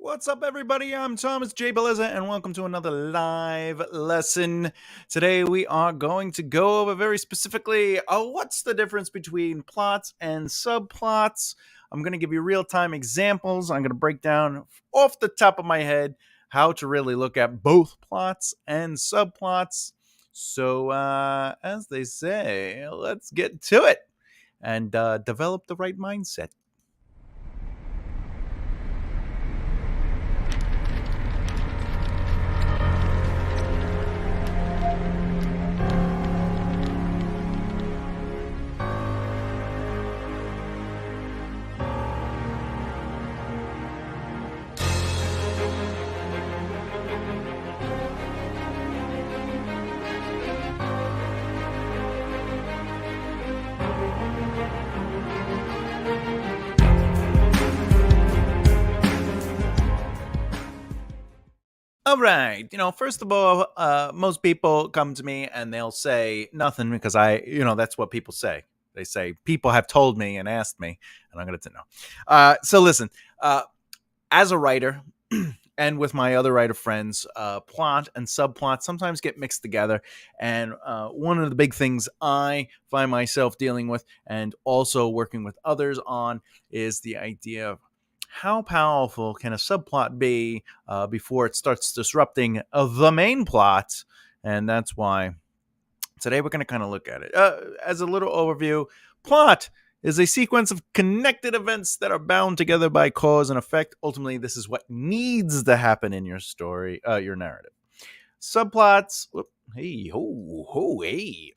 What's up, everybody? I'm Thomas J. Bellezza, and welcome to another live lesson. Today, we are going to go over very specifically what's the difference between plots and subplots. I'm going to give you real time examples. I'm going to break down off the top of my head how to really look at both plots and subplots. So, as they say, let's get to it and develop the right mindset. All right. First of all, most people come to me and they'll say nothing because that's what people say. They say, people have told me and asked me, and I'm going to know. So listen, as a writer and with my other writer friends, plot and subplot sometimes get mixed together. And one of the big things I find myself dealing with and also working with others on is the idea of how powerful can a subplot be before it starts disrupting the main plot. And that's why today we're going to kind of look at it. As a little overview, plot is a sequence of connected events that are bound together by cause and effect. Ultimately, this is what needs to happen in your story, your narrative. Subplots,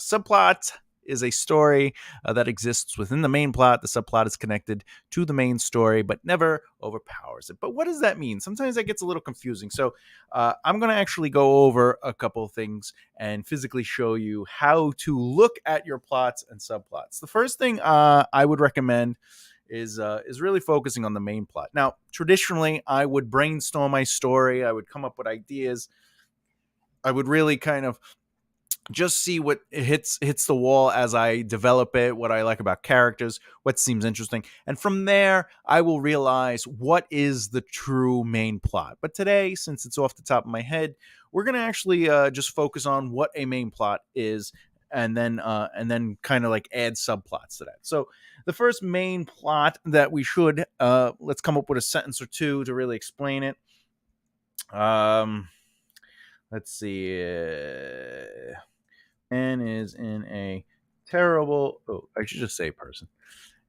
subplot is a story that exists within the main plot. The subplot is connected to the main story, but never overpowers it. But what does that mean? Sometimes that gets a little confusing. So I'm going to actually go over a couple of things and physically show you how to look at your plots and subplots. The first thing I would recommend is really focusing on the main plot. Now, traditionally, I would brainstorm my story. I would come up with ideas. I would really kind of just see what hits the wall as I develop it, what I like about characters, what seems interesting. And from there, I will realize what is the true main plot. But today, since it's off the top of my head, we're going to actually just focus on what a main plot is and then kind of like add subplots to that. So the first main plot that we should, let's come up with a sentence or two to really explain it. Let's see. Man is in a terrible. Oh, I should just say person.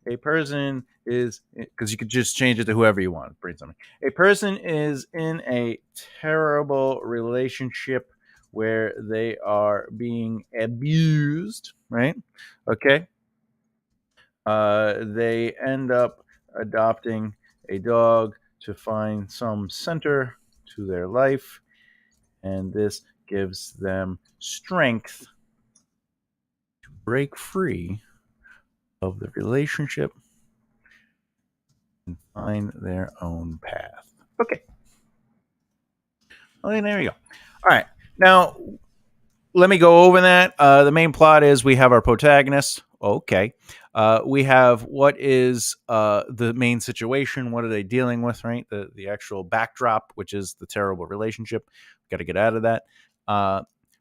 A person is, because you could just change it to whoever you want. Bring something. A person is in a terrible relationship where they are being abused. Right? Okay. They end up adopting a dog to find some center to their life, and this gives them strength to break free of the relationship and find their own path. Okay. Okay, there you go. All right. Now, let me go over that. The main plot is we have our protagonist. Okay. We have what is the main situation. What are they dealing with, right? The actual backdrop, which is the terrible relationship. Got to get out of that.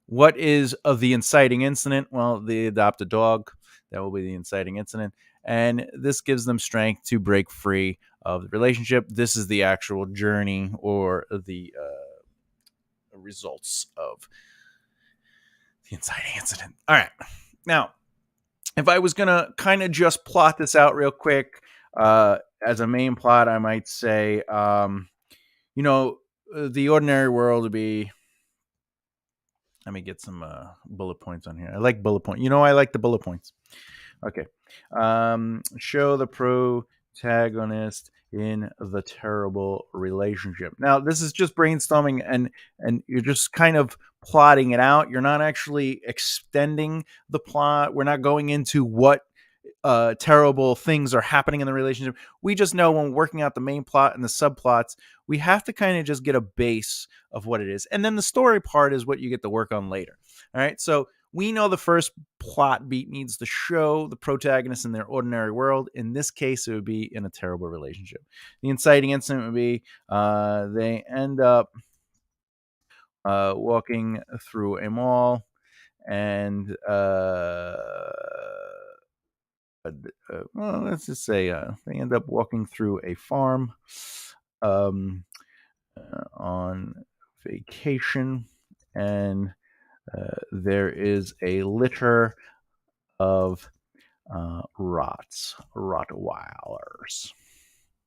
What is of the inciting incident? Well, they adopt a dog. That will be the inciting incident. And this gives them strength to break free of the relationship. This is the actual journey or the results of the inciting incident. All right. Now, if I was going to kind of just plot this out real quick as a main plot, I might say, the ordinary world would be. Let me get some bullet points on here. I like bullet points. I like the bullet points. Okay. Show the protagonist in the terrible relationship. Now, this is just brainstorming and you're just kind of plotting it out. You're not actually extending the plot. We're not going into what terrible things are happening in the relationship. We just know when working out the main plot and the subplots, we have to kind of just get a base of what it is. And then the story part is what you get to work on later. All right. So We know the first plot beat needs to show the protagonist in their ordinary world. In this case, it would be in a terrible relationship. The inciting incident would be they end up walking through a mall and well, let's just say they end up walking through a farm um, on vacation, and there is a litter of Rottweilers.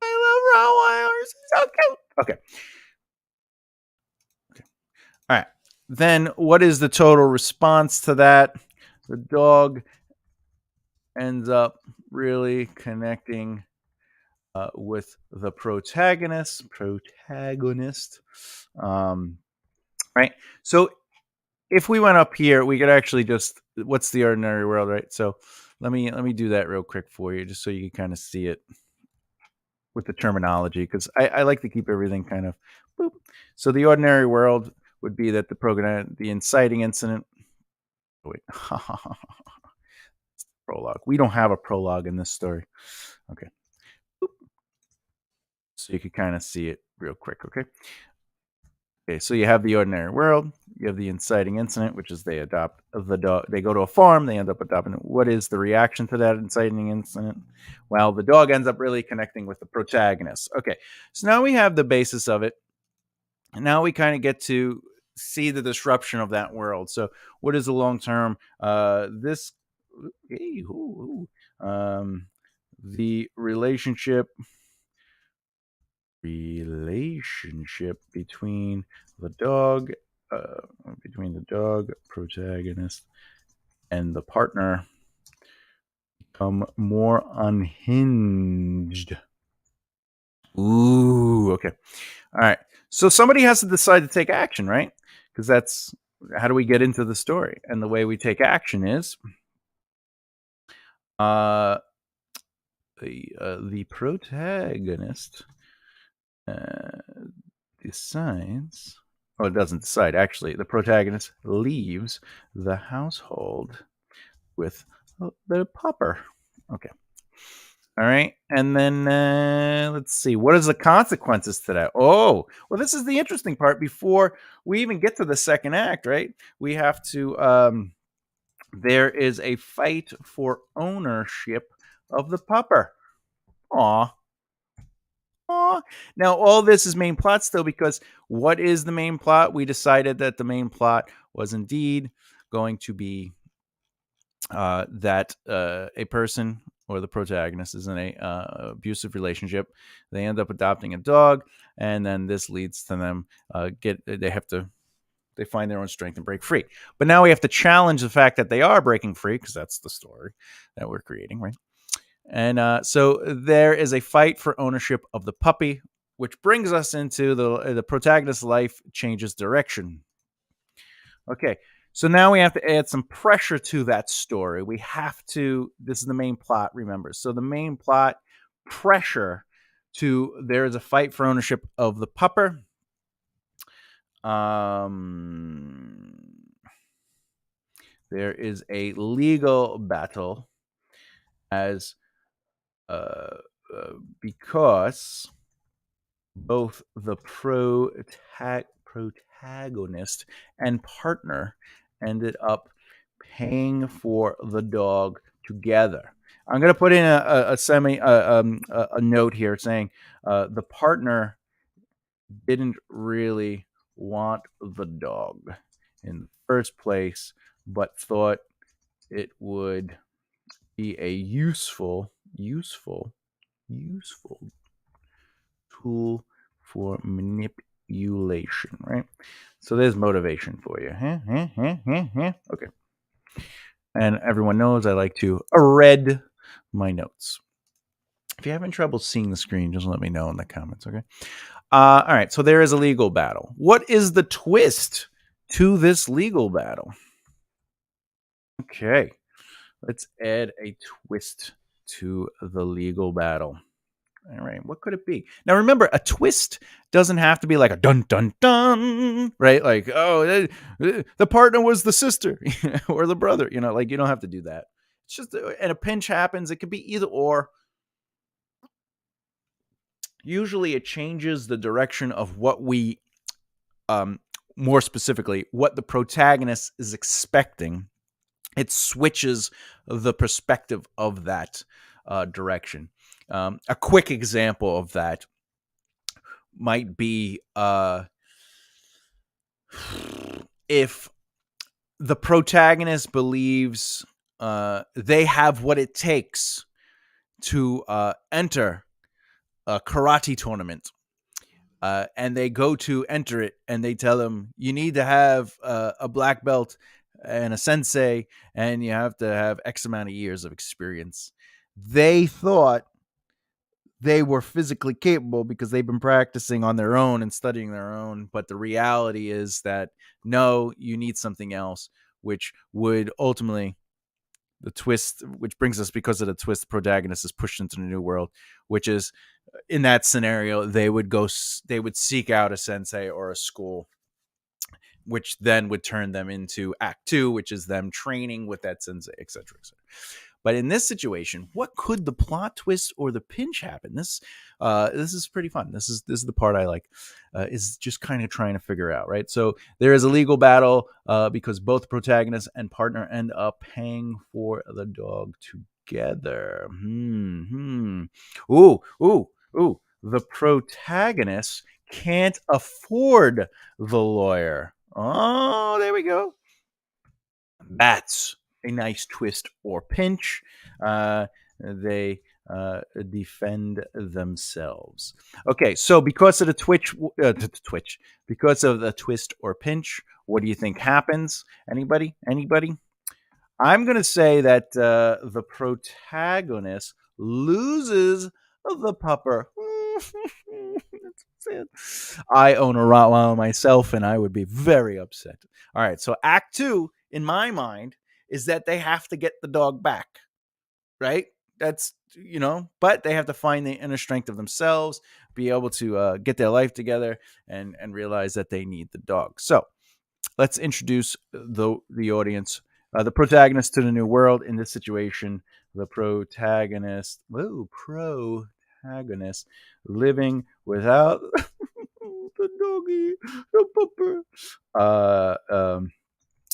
I love Rottweilers. So cute. Okay. All right. Then what is the total response to that? The dog ends up really connecting with the protagonist. Right. So if we went up here, we could actually just what's the ordinary world, right? So let me do that real quick for you, just so you can kind of see it with the terminology, because I like to keep everything kind of boop. So the ordinary world would be that the inciting incident. Oh, wait, prologue. We don't have a prologue in this story. Okay. Boop. So you can kind of see it real quick. Okay. Okay, so you have the ordinary world, you have the inciting incident, which is they adopt the dog. They go to a farm, they end up adopting it. What is the reaction to that inciting incident? Well, the dog ends up really connecting with the protagonist. Okay, so now we have the basis of it. And now we kind of get to see the disruption of that world. So, what is the long term? The relationship between the dog protagonist and the partner become more unhinged. Ooh, okay. All right. So somebody has to decide to take action, right? Because that's how do we get into the story? And the way we take action is the protagonist decides. Oh, it doesn't decide. Actually, the protagonist leaves the household with the pupper. Okay. All right. And then let's see. What is the consequences to that? Oh, well, this is the interesting part. Before we even get to the second act, right? We have to. There is a fight for ownership of the pupper. Aw. Aw. Now, all this is main plot still, because what is the main plot? We decided that the main plot was indeed going to be that a person or the protagonist is in a abusive relationship. They end up adopting a dog, and then this leads to them they find their own strength and break free. But now we have to challenge the fact that they are breaking free, because that's the story that we're creating, right? And so there is a fight for ownership of the puppy, which brings us into the protagonist's life changes direction. Okay, so now we have to add some pressure to that story. We have to, this is the main plot, remember. So the main plot, pressure to, there is a fight for ownership of the pupper. There is a legal battle as because both the protagonist and partner ended up paying for the dog together. I'm going to put in a note here saying the partner didn't really want the dog in the first place, but thought it would be a useful tool for manipulation, right? So there's motivation for you. Okay. And everyone knows I like to read my notes. If you're having trouble seeing the screen, just let me know in the comments, okay? All right, so there is a legal battle. What is the twist to this legal battle? Okay, let's add a twist to the legal battle. All right, what could it be? Now remember, a twist doesn't have to be like a dun dun dun, right? Like, oh, the partner was the sister or the brother, like you don't have to do that. It's just, and a pinch happens. It could be either or. Usually it changes the direction of what we, more specifically, what the protagonist is expecting. It switches the perspective of that direction. A quick example of that might be if the protagonist believes they have what it takes to enter a karate tournament, and they go to enter it, and they tell them you need to have a black belt and a sensei, and you have to have X amount of years of experience. They thought they were physically capable because they've been practicing on their own and studying their own. But the reality is that no, you need something else, which would ultimately, the twist, which brings us, because of the twist, the protagonist is pushed into the new world, which is, in that scenario, they would seek out a sensei or a school, which then would turn them into Act 2, which is them training with that sensei, etc., etc. But in this situation, what could the plot twist or the pinch happen? This is pretty fun. This is the part I like, is just kind of trying to figure out, right? So there is a legal battle because both protagonist and partner end up paying for the dog together. Ooh, ooh, ooh. The protagonist can't afford the lawyer. Oh, there we go. That's a nice twist or pinch. They defend themselves. Okay, so because of the because of the twist or pinch, what do you think happens? Anybody? I'm going to say that the protagonist loses the pupper. I own a Rottweiler myself, and I would be very upset. All right, so Act 2, in my mind, is that they have to get the dog back, right? That's, but they have to find the inner strength of themselves, be able to get their life together, and realize that they need the dog. So let's introduce the audience, the protagonist to the new world. In this situation, the protagonist living without the doggy, the pupper,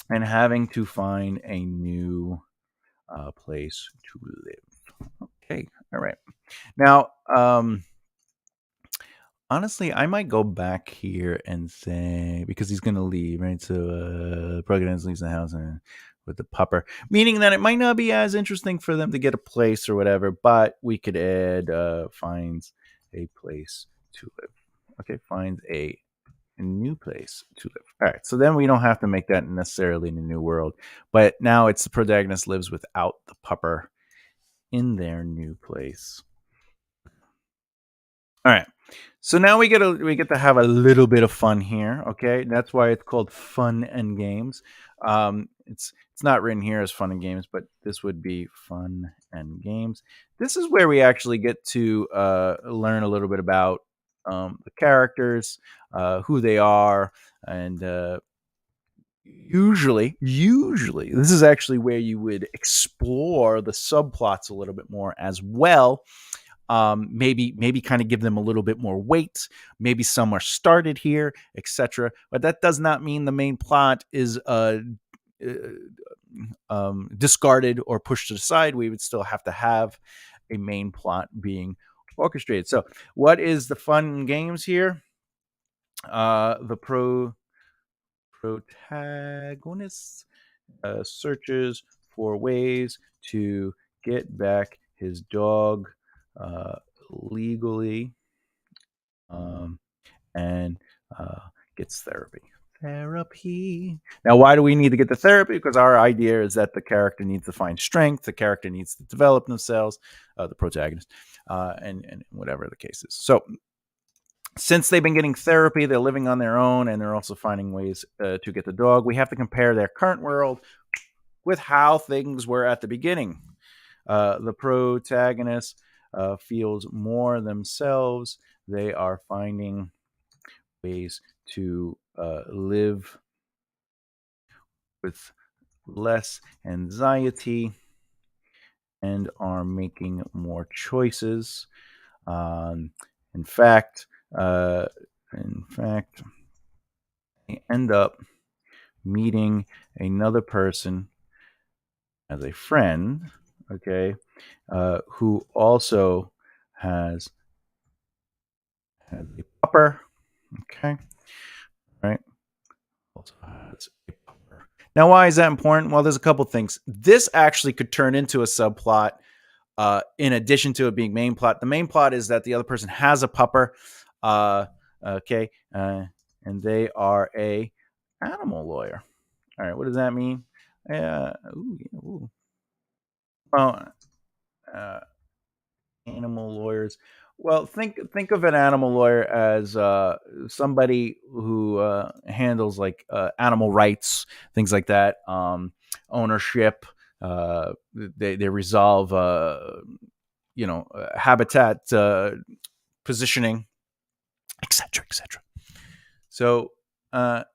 and having to find a new place to live. Okay, all right. Now, honestly, I might go back here and say, because he's going to leave, right? So, protagonist leaves the house with the pupper, meaning that it might not be as interesting for them to get a place or whatever, but we could add finds a place to live. Okay, finds a new place to live. All right, so then we don't have to make that necessarily in a new world, but now it's the protagonist lives without the pupper in their new place. All right, so now we get to have a little bit of fun here. Okay, that's why it's called Fun and Games. It's not written here as Fun and Games, but this would be Fun and Games. This is where we actually get to learn a little bit about the characters, who they are, and usually this is actually where you would explore the subplots a little bit more as well. Maybe kind of give them a little bit more weight. Maybe some are started here, etc. But that does not mean the main plot is discarded or pushed to the side. We would still have to have a main plot being orchestrated. So what is the fun games here? The protagonist searches for ways to get back his dog legally, and gets therapy. Now, why do we need to get the therapy? Because our idea is that the character needs to find strength, the character needs to develop themselves, the protagonist, and whatever the case is. So since they've been getting therapy, they're living on their own, and they're also finding ways to get the dog. We have to compare their current world with how things were at the beginning. The protagonist feels more themselves. They are finding ways to live with less anxiety and are making more choices. Um, in fact, uh, in fact, they end up meeting another person as a friend, okay, who also has a pupper, okay, right? Also has a pupper. Now, why is that important? Well, there's a couple things. This actually could turn into a subplot. In addition to it being main plot, the main plot is that the other person has a pupper, uh, okay, and they are a animal lawyer. All right, what does that mean? Ooh. Well, uh, animal lawyers. Well, think of an animal lawyer as somebody who handles like animal rights, things like that, ownership. They resolve habitat positioning, etc., etc. So the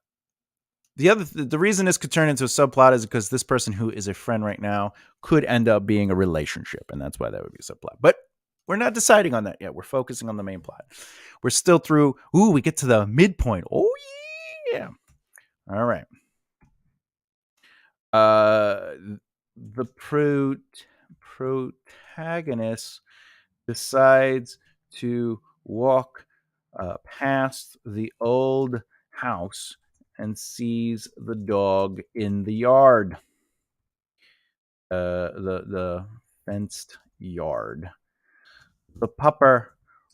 reason this could turn into a subplot is because this person who is a friend right now could end up being a relationship, and that's why that would be a subplot. But we're not deciding on that yet. We're focusing on the main plot. We're still through. Ooh, we get to the midpoint. Oh yeah. All right. The protagonist decides to walk past the old house and sees the dog in the yard, the fenced yard. The pupper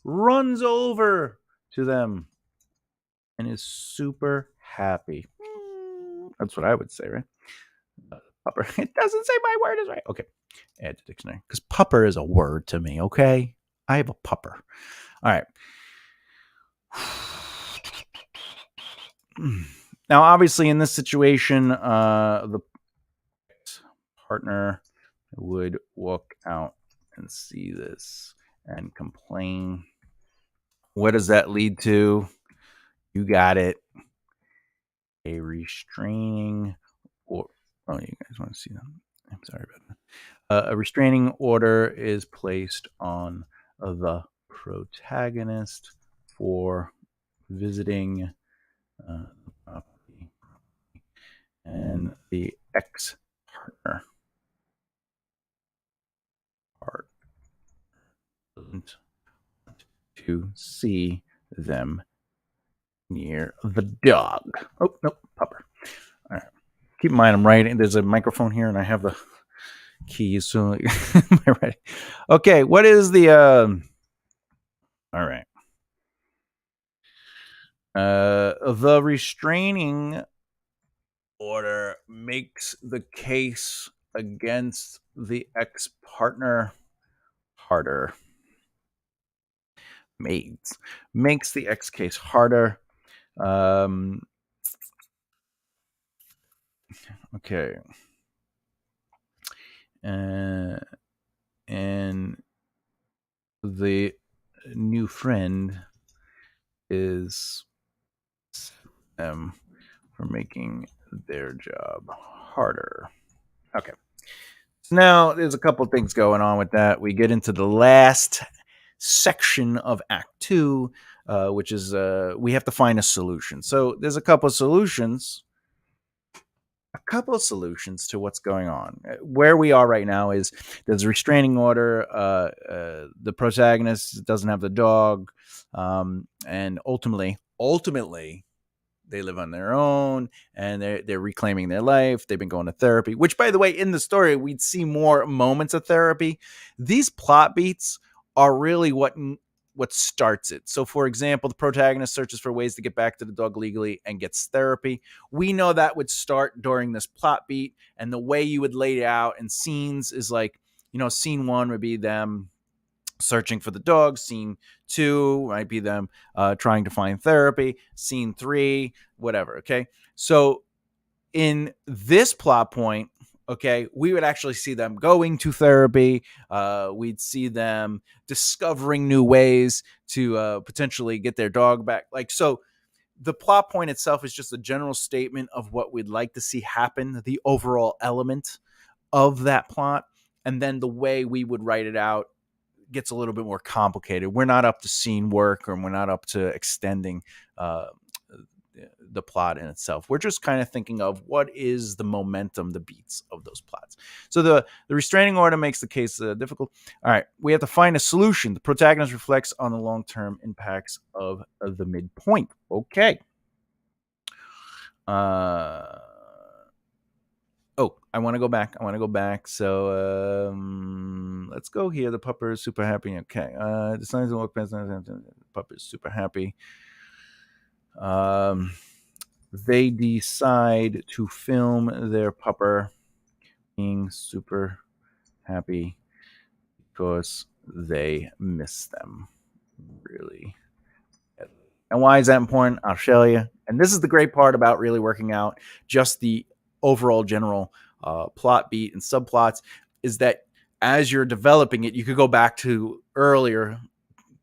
runs over to them and is super happy. That's what I would say, right? Pupper. It doesn't say my word is right. Okay, add to dictionary because pupper is a word to me. Okay, I have a pupper. All right. Now, obviously, in this situation, the partner would walk out and see this and complain. What does that lead to? You got it. A restraining or oh, you guys want to see them? I'm sorry about that. A restraining order is placed on the protagonist for visiting the property, and the ex-partner doesn't want to see them near the dog. Oh, nope, pupper. All right. Keep in mind, I'm writing. There's a microphone here, and I have the keys. So, am I ready? Okay, what is the... all right. The restraining order makes the case against the ex-partner harder. Makes the X case harder. Okay. And the new friend is for making their job harder. Okay. So now there's a couple things going on with that. We get into the last section of Act 2, which is we have to find a solution. So there's a couple of solutions to what's going on. Where we are right now is there's a restraining order. The protagonist doesn't have the dog, and ultimately, they live on their own and they're reclaiming their life. They've been going to therapy, which, by the way, in the story, we'd see more moments of therapy. These plot beats are really what starts it. So, for example, the protagonist searches for ways to get back to the dog legally and gets therapy. We know that would start during this plot beat, and the way you would lay it out in scenes is like, scene 1 would be them searching for the dog. Scene 2 might be them trying to find therapy. Scene 3, whatever. Okay. So in this plot point, okay, we would actually see them going to therapy. We'd see them discovering new ways to potentially get their dog back. Like, so the plot point itself is just a general statement of what we'd like to see happen, the overall element of that plot, and then the way we would write it out gets a little bit more complicated. We're not up to scene work, or we're not up to extending uh, the plot in itself. We're just kind of thinking of what is the momentum, the beats of those plots. So the restraining order makes the case difficult. All right, we have to find a solution. The protagonist reflects on the long-term impacts of the midpoint. Okay. Oh, I want to go back. So let's go here. The pupper is super happy. Okay. Decides to walk past. The pupper is super happy. They decide to film their pupper being super happy because they miss them really. And why is that important? I'll show you. And this is the great part about really working out just the overall general plot beat and subplots, is that as you're developing it, you could go back to earlier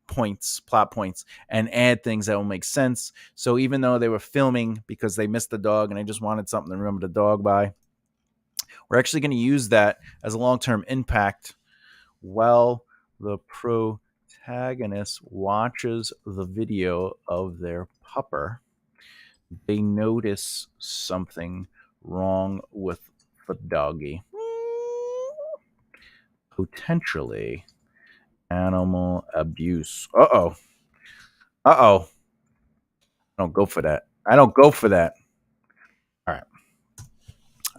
plot points, and add things that will make sense. So even though they were filming because they missed the dog and they just wanted something to remember the dog by, we're actually going to use that as a long-term impact while the protagonist watches the video of their pupper. They notice something wrong with the doggy. Potentially animal abuse. Uh-oh. I don't go for that. All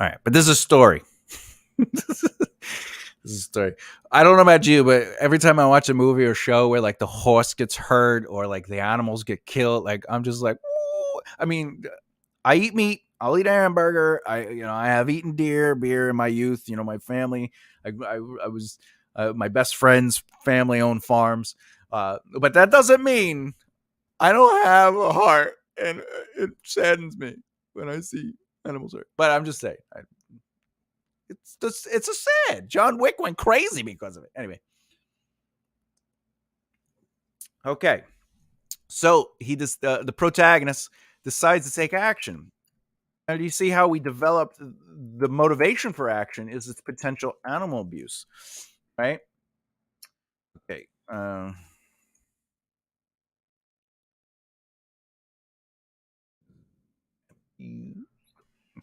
right. But this is a story. This is a story. I don't know about you, but every time I watch a movie or show where like the horse gets hurt or like the animals get killed, like I'm just like, ooh. I mean, I eat meat. I'll eat a hamburger. I have eaten beer in my youth. My family. I was my best friend's family owned farms, but that doesn't mean I don't have a heart, and it saddens me when I see animals hurt. But I'm just saying, it's a sad. John Wick went crazy because of it. Anyway, okay. So the protagonist decides to take action. And you see how we developed the motivation for action is its potential animal abuse, right? Okay.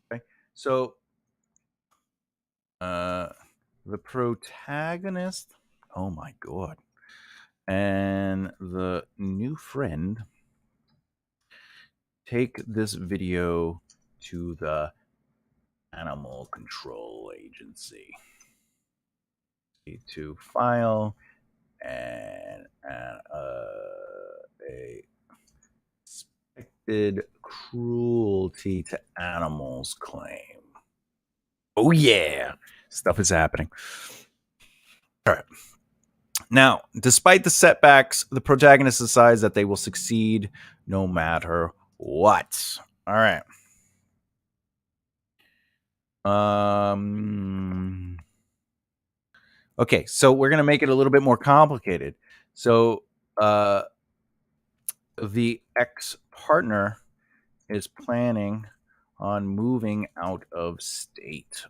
Okay. So the protagonist, oh my god, and the new friend take this video to the Animal Control Agency to file a suspected cruelty to animals claim. Oh yeah, stuff is happening. All right. Now, despite the setbacks, the protagonist decides that they will succeed no matter what. All right. Okay, so we're gonna make it a little bit more complicated. So, the ex-partner is planning on moving out of state.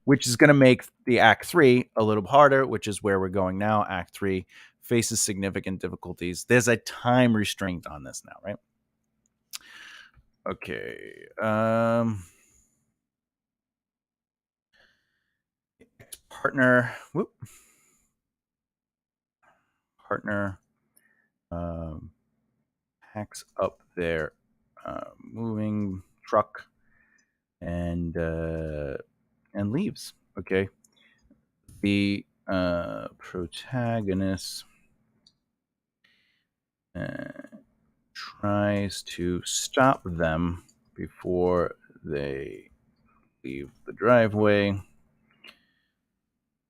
Which is going to make the Act 3 a little harder, which is where we're going now. Act 3 faces significant difficulties. There's a time restraint on this now, right? Okay. Partner packs up their moving truck and leaves. Okay. The protagonist tries to stop them before they leave the driveway.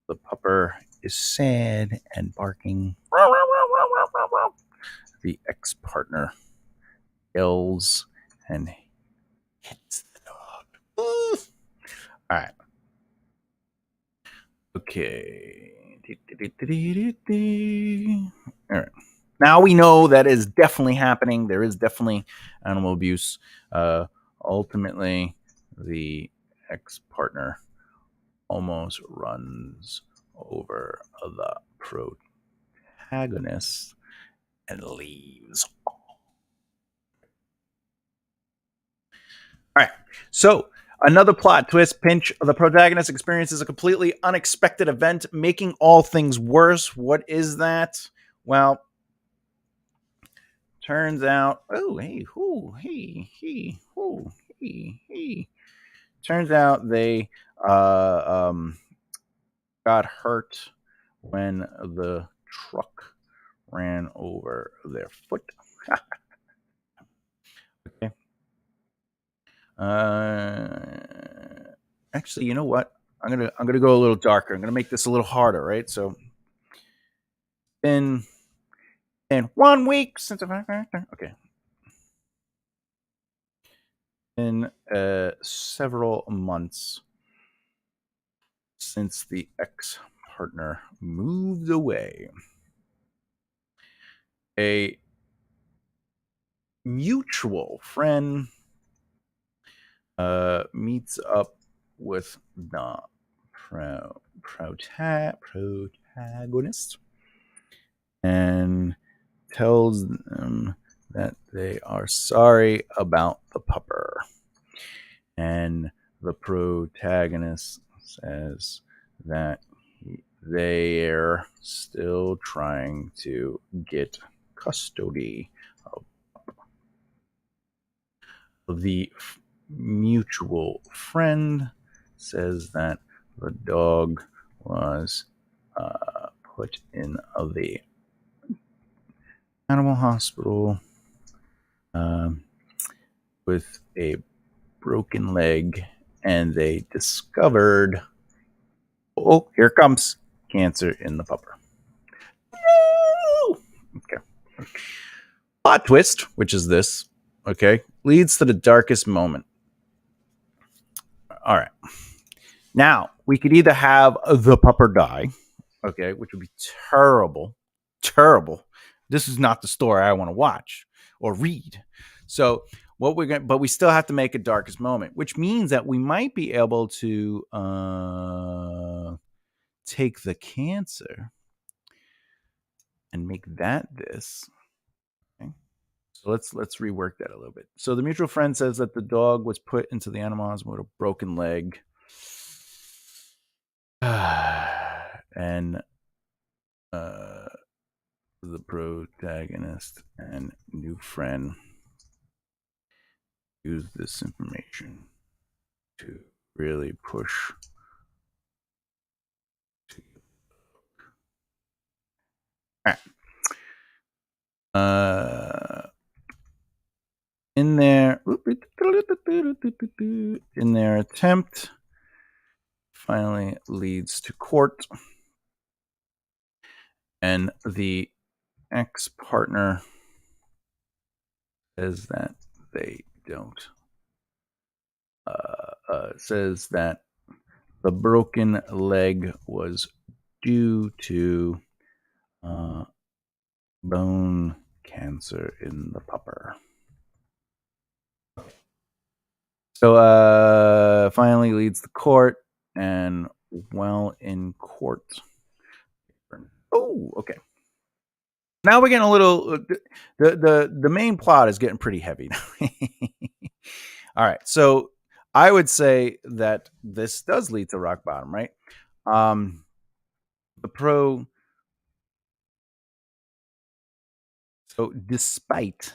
The pupper is sad and barking. The ex-partner yells and hits the dog. All right. Okay. All right. Now we know that is definitely happening. There is definitely animal abuse. Ultimately, the ex-partner almost runs over the protagonist and leaves. All right. So, another plot twist pinch. The protagonist experiences a completely unexpected event, making all things worse. What is that? Well, turns out, oh, hey, whoo, hey, whoo, hey. Turns out they got hurt when the truck ran over their foot. Okay. Actually, you know what? I'm gonna go a little darker. I'm gonna make this a little harder, right? So, in 1 week since okay, in several months since the ex partner moved away, a mutual friend meets up with the protagonist and tells them that they are sorry about the pupper. And the protagonist says that they're still trying to get custody of the mutual friend says that the dog was put in the animal hospital with a broken leg, and they discovered, oh, here comes cancer in the pupper. Okay. Plot twist, which is this, okay, leads to the darkest moment. All right. Now, we could either have the pupper die, okay, which would be terrible, terrible. This is not the story I want to watch or read. So, what we're going, but we still have to make a darkest moment, which means that we might be able to take the cancer and make that this. Okay. So let's rework that a little bit. So the mutual friend says that the dog was put into the animal hospital with a broken leg. And the protagonist and new friend use this information to really push. All right. In their attempt, finally leads to court, and the ex-partner says that they don't. Says that the broken leg was due to bone cancer in the pupper. So finally leads to court, and while in court, oh, okay. Now we're getting a little. The main plot is getting pretty heavy now. All right, so I would say that this does lead to rock bottom, right? The pro. So despite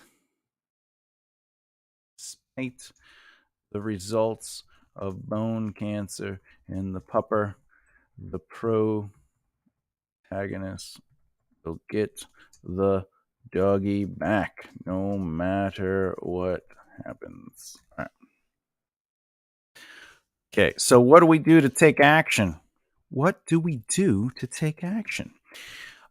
the results of bone cancer in the pupper, the protagonist will get the doggy back no matter what happens. All right. Okay, so what do we do to take action? What do we do to take action?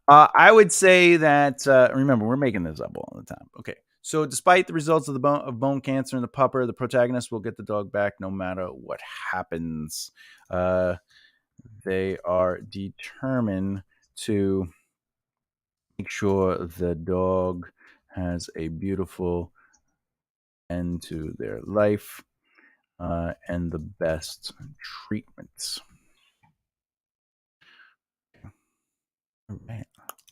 I would say that, remember, we're making this up all the time. Okay, so despite the results of bone cancer in the pupper, the protagonist will get the dog back no matter what happens. They are determined to make sure the dog has a beautiful end to their life and the best treatments. All right.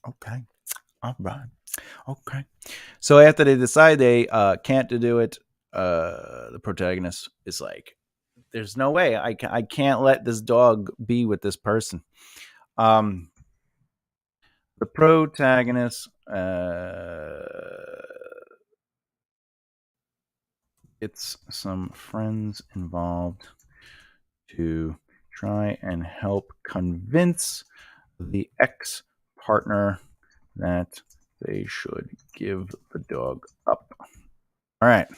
Okay. All right. Okay. So after they decide they can't do it, the protagonist is like, "There's no way I can't let this dog be with this person." Um, the protagonist gets some friends involved to try and help convince the ex partner that they should give the dog up. All right.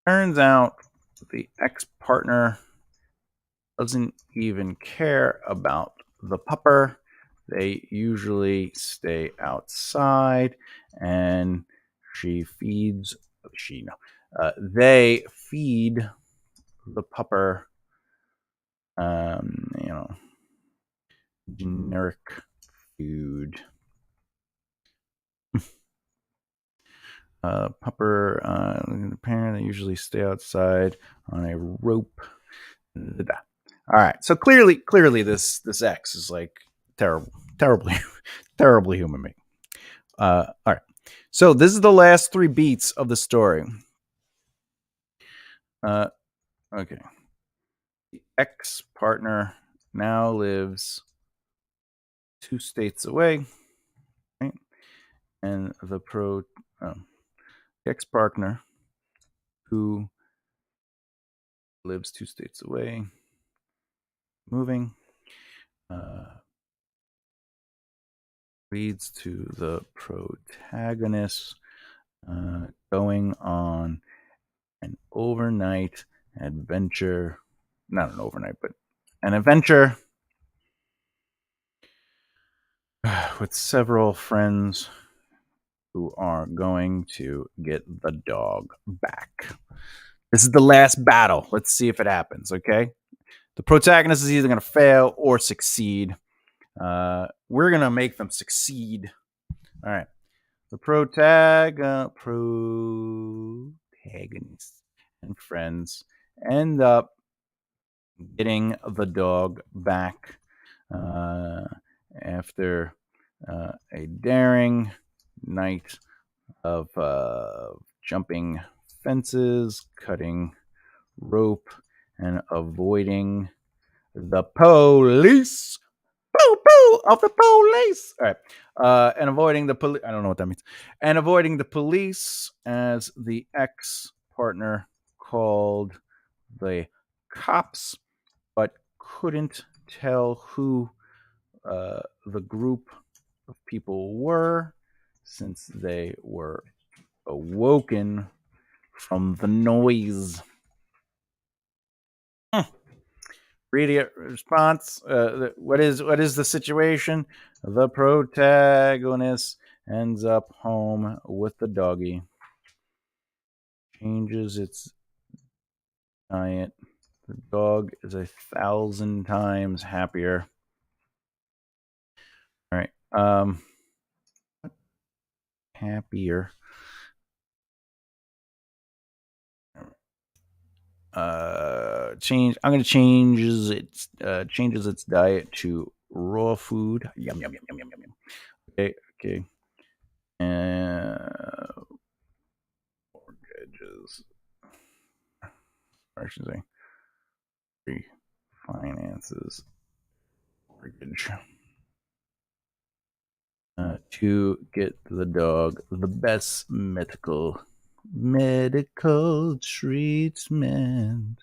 Turns out the ex partner doesn't even care about the pupper. They usually stay outside and she feeds, she, no, they feed the pupper, you know, generic food. Pupper, the parent, they usually stay outside on a rope. All right. So clearly, this X is like terribly, terribly human being. All right. So this is the last three beats of the story. Okay. The ex partner now lives 2 states away, right? And the ex partner who lives 2 states away, moving, leads to the protagonist going on an overnight adventure. Not an overnight, but an adventure with several friends who are going to get the dog back. This is the last battle. Let's see if it happens, okay? The protagonist is either going to fail or succeed. We're going to make them succeed. All right. The protagonist and friends end up getting the dog back after a daring night of jumping fences, cutting rope, and avoiding the police. Boo boo of the police. All right. And avoiding the police. I don't know what that means. And avoiding the police as the ex partner called the cops, but couldn't tell who the group of people were since they were awoken from the noise. Immediate response. What is the situation? The protagonist ends up home with the doggy. Changes its diet. The dog is 1,000 times happier. All right. Happier. I'm gonna changes its diet to raw food. Yum yum yum yum yum yum. Okay. Mortgages. I should say finances. Mortgage. To get the dog the best medical treatment.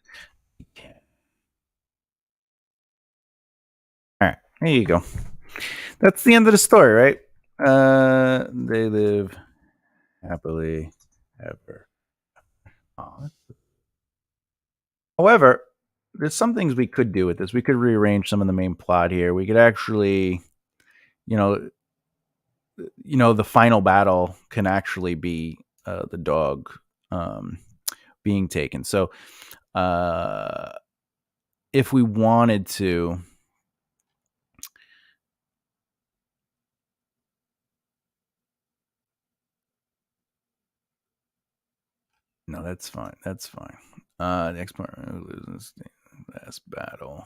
All right, there you go. That's the end of the story, right? They live happily ever. However, there's some things we could do with this. We could rearrange some of the main plot here. We could actually, you know, the final battle can actually be the dog being taken. So, if we wanted to, No, that's fine. That's fine. The next part loses the last battle.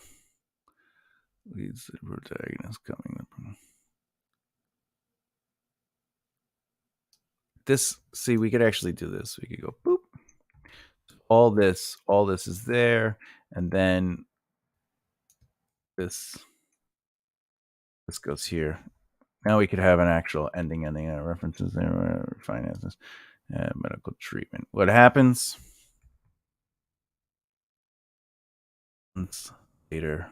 Leads the protagonist coming up. This, see, we could actually do this. We could go boop. All this is there, and then this goes here. Now we could have an actual ending, references there, finances, medical treatment. What happens? Months later,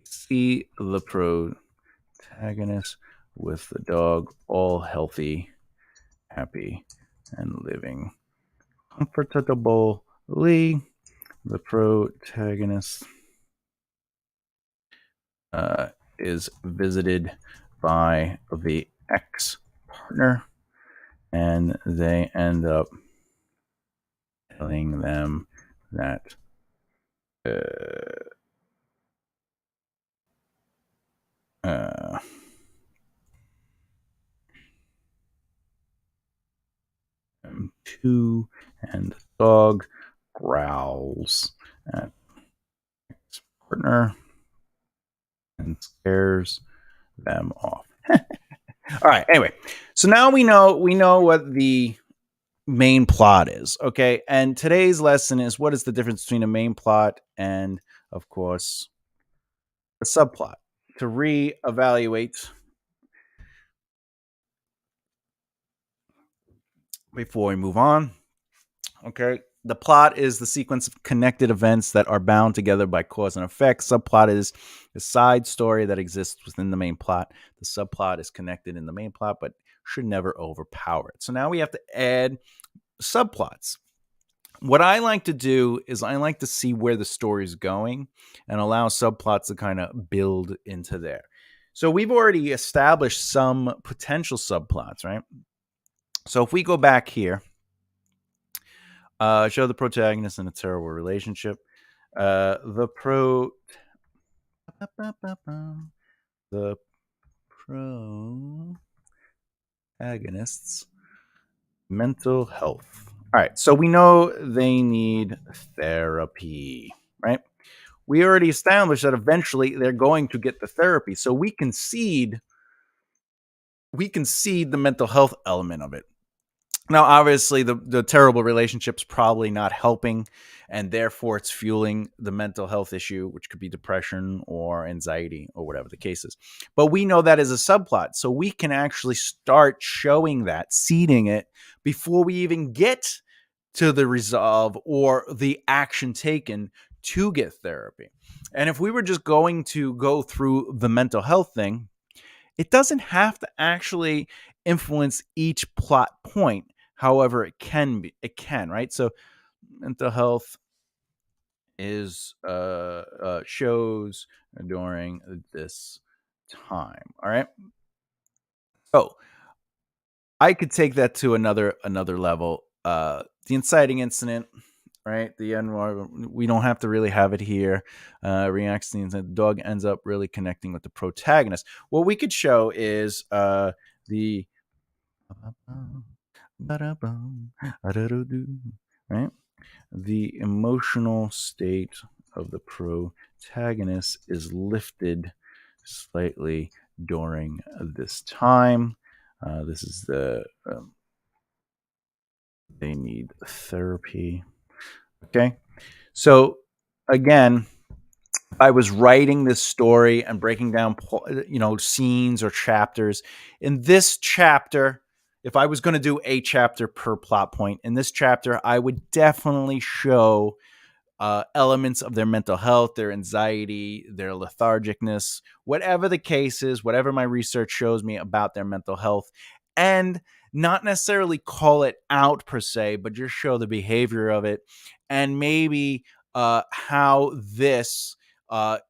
see the protagonist with the dog, all healthy, happy, and living comfortably. The protagonist is visited by the ex-partner, and they end up telling them that two, and the dog growls at his partner and scares them off. All right. Anyway, so now we know what the main plot is. Okay, and today's lesson is what is the difference between a main plot and, of course, a subplot. To reevaluate before we move on. Okay. The plot is the sequence of connected events that are bound together by cause and effect. Subplot is a side story that exists within the main plot. The subplot is connected in the main plot, but should never overpower it. So now we have to add subplots. What I like to do is I like to see where the story is going and allow subplots to kind of build into there. So we've already established some potential subplots, right? So if we go back here, show the protagonist in a terrible relationship. The protagonist's mental health. All right, so we know they need therapy, right? We already established that eventually they're going to get the therapy, so we concede the mental health element of it. Now, obviously, the terrible relationship's probably not helping, and therefore it's fueling the mental health issue, which could be depression or anxiety or whatever the case is. But we know that is a subplot, so we can actually start showing that, seeding it, before we even get to the resolve or the action taken to get therapy. And if we were just going to go through the mental health thing, it doesn't have to actually influence each plot point. However, it can, right? So mental health is shows during this time. All right. So I could take that to another level. The inciting incident, right? The we don't have to really have it here. Reacts to the incident. The dog ends up really connecting with the protagonist. What we could show is the right? The emotional state of the protagonist is lifted slightly during this time. This is the they need therapy. Okay, so again, I was writing this story and breaking down, scenes or chapters. In this chapter, if I was going to do a chapter per plot point, in this chapter, I would definitely show elements of their mental health, their anxiety, their lethargicness, whatever the case is, whatever my research shows me about their mental health, and not necessarily call it out per se, but just show the behavior of it and maybe how this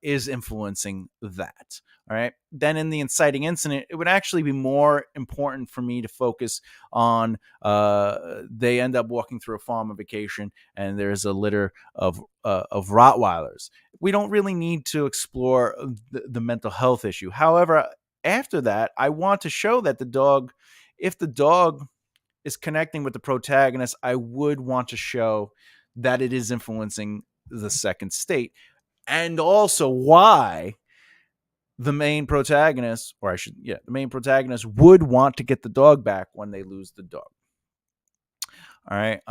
is influencing that. All right. Then in the inciting incident, it would actually be more important for me to focus on they end up walking through a farm on vacation and there's a litter of Rottweilers. We don't really need to explore the mental health issue. However, after that, I want to show that if the dog is connecting with the protagonist, I would want to show that it is influencing the second state, and also why the main protagonist, or I should, yeah, the main protagonist would want to get the dog back when they lose the dog. All right,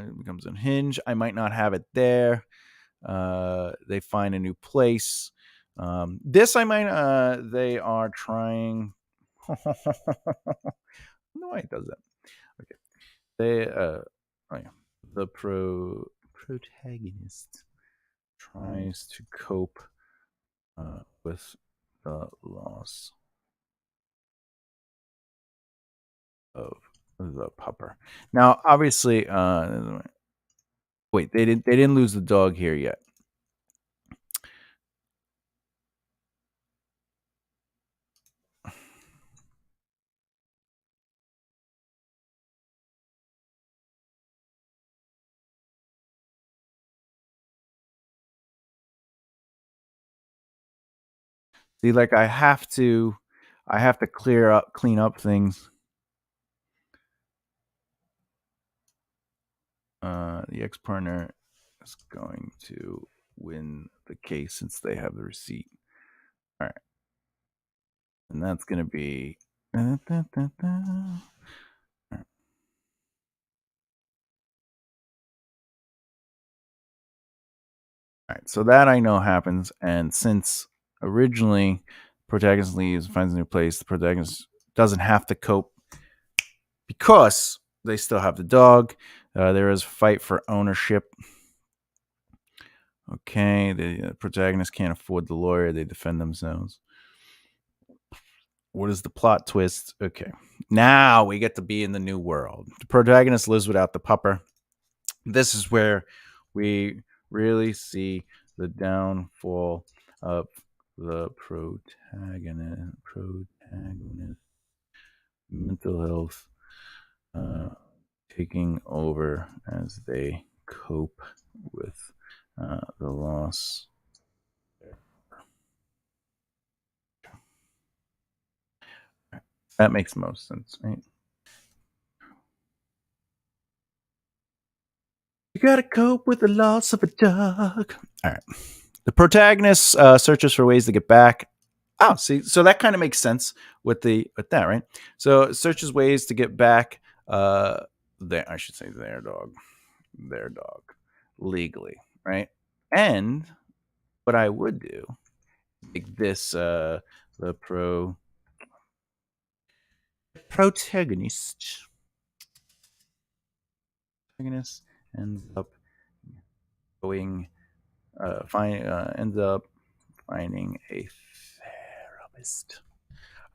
it becomes unhinged. I might not have it there. They find a new place. This I might. They are trying. No, it does that. Okay. They. Oh yeah. The protagonist tries to cope with the loss of the pupper. Now, obviously, wait, they didn't lose the dog here yet. See, like I have to clean up things. The ex-partner is going to win the case since they have the receipt. All right. And that's going to be. All right. So that I know happens. And since originally protagonist leaves, finds a new place, the protagonist doesn't have to cope because they still have the dog. There is a fight for ownership. Okay, the protagonist can't afford the lawyer. They defend themselves. What is the plot twist? Okay, now we get to be in the new world. The protagonist lives without the pupper. This is where we really see the downfall of the protagonist. Mental health taking over as they cope with the loss. That makes most sense, right? You gotta cope with the loss of a dog. All right. The protagonist searches for ways to get back. Oh, see, so that kind of makes sense with that, right? So searches ways to get back. I should say their dog, legally, right? And what I would do, like this, the protagonist ends up going ends up finding a therapist.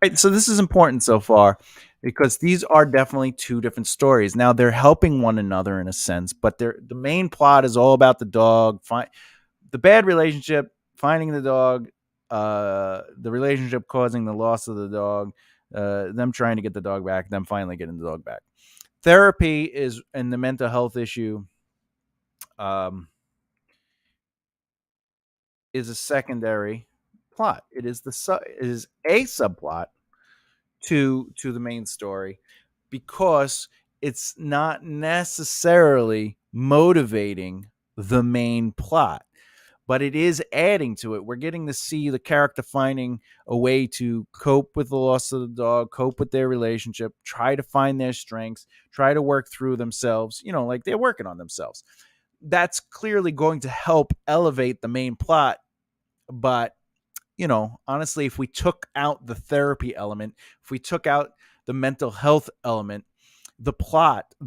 Right, so this is important so far because these are definitely two different stories. Now they're helping one another in a sense, but the main plot is all about the dog, the bad relationship, finding the dog, the relationship causing the loss of the dog, them trying to get the dog back, them finally getting the dog back. Therapy is and the mental health issue is a secondary plot. It is it is a subplot to the main story because it's not necessarily motivating the main plot, but it is adding to it. We're getting to see the character finding a way to cope with the loss of the dog, cope with their relationship, try to find their strengths, try to work through themselves, like they're working on themselves. That's clearly going to help elevate the main plot, but honestly, if we took out the therapy element, if we took out the mental health element, the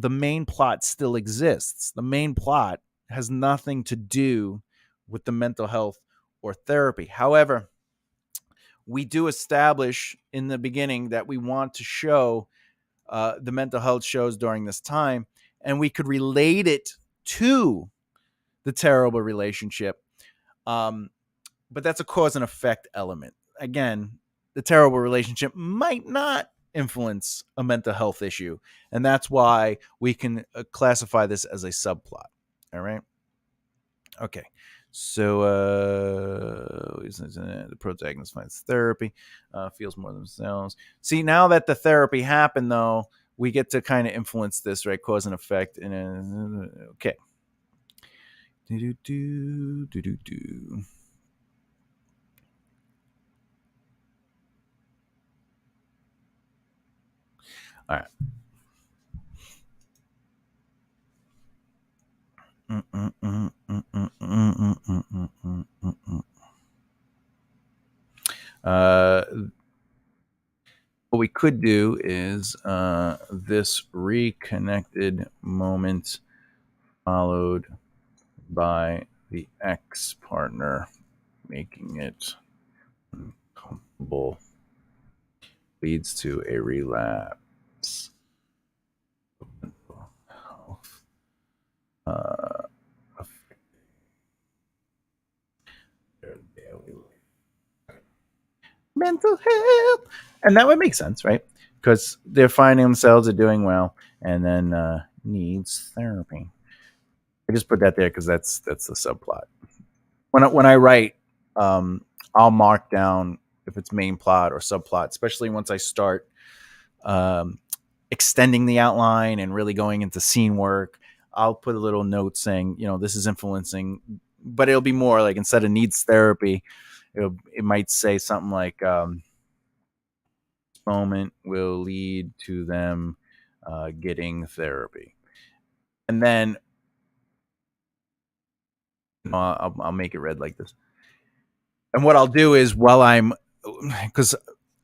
main plot still exists. The main plot has nothing to do with the mental health or therapy. However, we do establish in the beginning that we want to show the mental health shows during this time, and we could relate it to the terrible relationship. But that's a cause and effect element. Again, the terrible relationship might not influence a mental health issue, and that's why we can classify this as a subplot. All right. Okay. So the protagonist finds therapy, feels more themselves. See, now that the therapy happened, though, we get to kind of influence this, right? Cause and effect. And okay. Do. All right. What we could do is this reconnected moment followed by the ex partner, making it uncomfortable, leads to a relapse. Uh, mental health, and that would make sense, right? Because they're finding themselves, are doing well, and then needs therapy. I just put that there because that's the subplot. When I write, I'll mark down if it's main plot or subplot, especially once I start um, extending the outline and really going into scene work. I'll put a little note saying, this is influencing, but it'll be more like instead of needs therapy, it might say something like moment will lead to them getting therapy, and then I'll make it red like this. And what I'll do is while I'm, because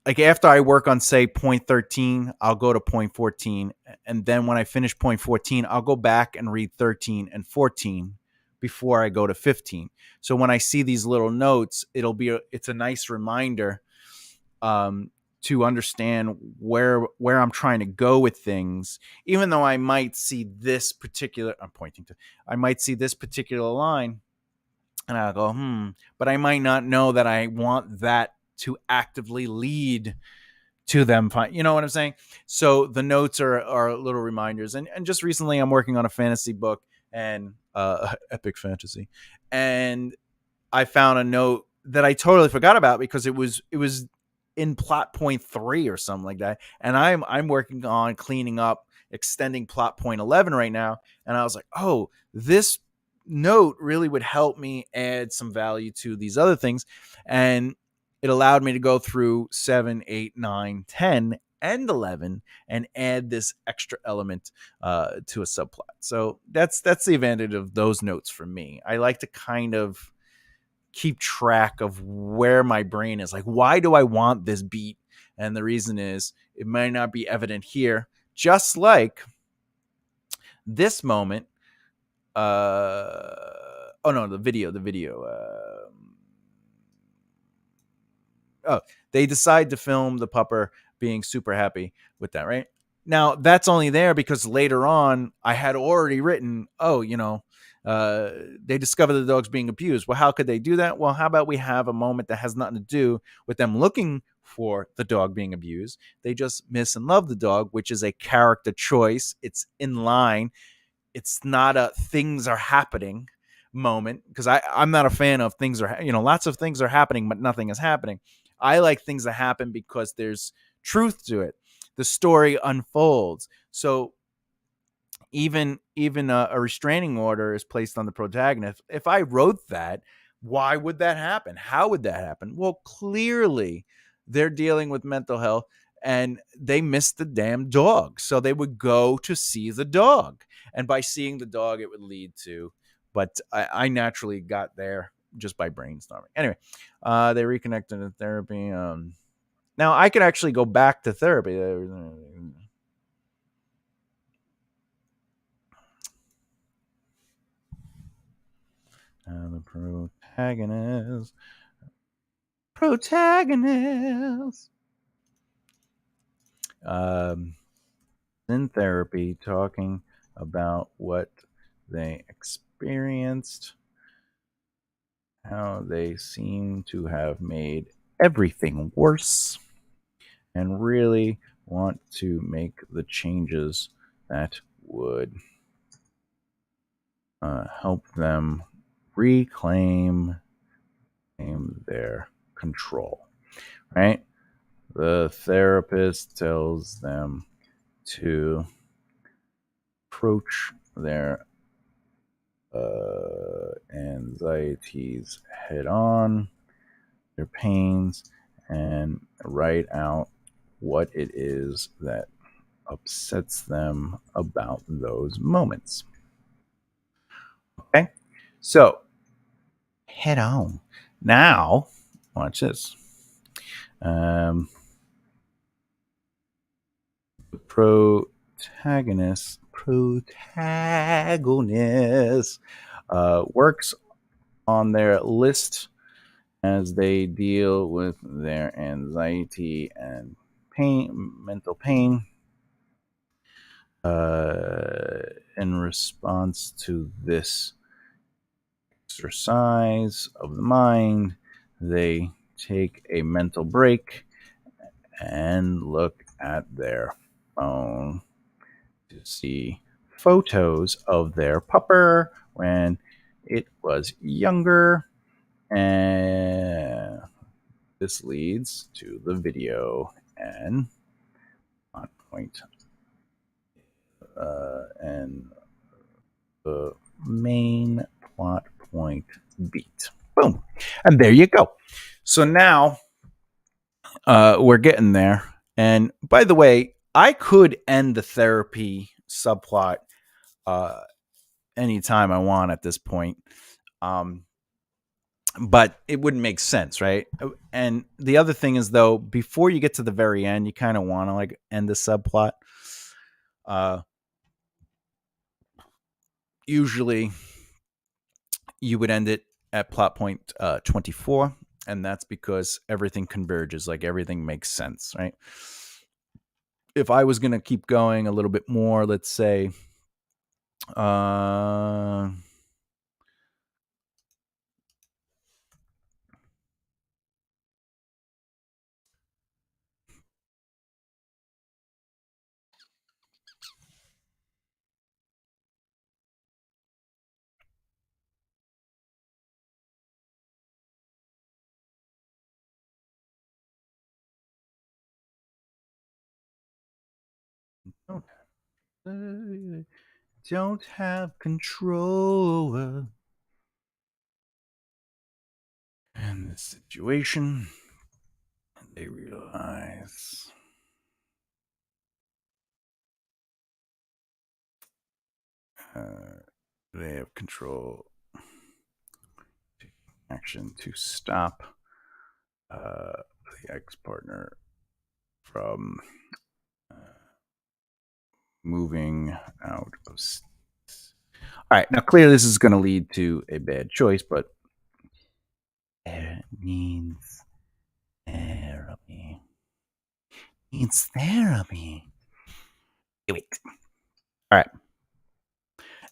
like after I work on say point 13, I'll go to point 14, and then when I finish point 14, I'll go back and read 13 and 14 before I go to 15. So when I see these little notes, it's a nice reminder to understand where I'm trying to go with things, even though I might see this particular, I might see this particular line and I'll go, but I might not know that I want that to actively lead to them. You know what I'm saying? So the notes are little reminders. And just recently I'm working on a fantasy book and epic fantasy. And I found a note that I totally forgot about because it was in plot point 3 or something like that. And I'm working on cleaning up, extending plot point 11 right now. And I was like, oh, this note really would help me add some value to these other things. And it allowed me to go through 7, 8, 9, 10, and 11 and add this extra element to a subplot. So that's the advantage of those notes for me. I like to kind of keep track of where my brain is. Like, why do I want this beat? And the reason is it might not be evident here. Just like this moment. Oh no, the video. They decide to film the pupper being super happy with that, right? Now, that's only there because later on I had already written, they discover the dog's being abused. Well, how could they do that? Well, how about we have a moment that has nothing to do with them looking for the dog being abused? They just miss and love the dog, which is a character choice. It's in line. It's not a things are happening moment, because I'm not a fan of things are, lots of things are happening, but nothing is happening. I like things that happen because there's truth to it. The story unfolds. So even a restraining order is placed on the protagonist. If I wrote that, why would that happen? How would that happen? Well, clearly they're dealing with mental health and they missed the damn dog. So they would go to see the dog. And by seeing the dog, it would lead to, but I naturally got there just by brainstorming. Anyway, they reconnected in therapy. Now I could actually go back to therapy. The protagonist. In therapy, talking about what they experienced, how they seem to have made everything worse, and really want to make the changes that would help them reclaim their control, right? The therapist tells them to approach their anxieties head on, their pains, and write out what it is that upsets them about those moments. Okay, so head on. Now, watch this. The protagonist works on their list as they deal with their anxiety and mental pain. In response to this exercise of the mind, they take a mental break and look at their phone to see photos of their pupper when it was younger. And this leads to the video and plot point. And the main plot point beat. Boom. And there you go. So now we're getting there. And by the way, I could end the therapy subplot anytime I want at this point. But it wouldn't make sense, right? And the other thing is, though, before you get to the very end, you kind of want to like end the subplot. Usually, you would end it at plot point 24, and that's because everything converges, like everything makes sense, right? If I was going to keep going a little bit more, let's say, don't have control in this situation. They realize they have control. Action to stop the ex-partner from moving out of. All right, now clearly this is going to lead to a bad choice, but it needs therapy. Needs therapy. Wait. All right.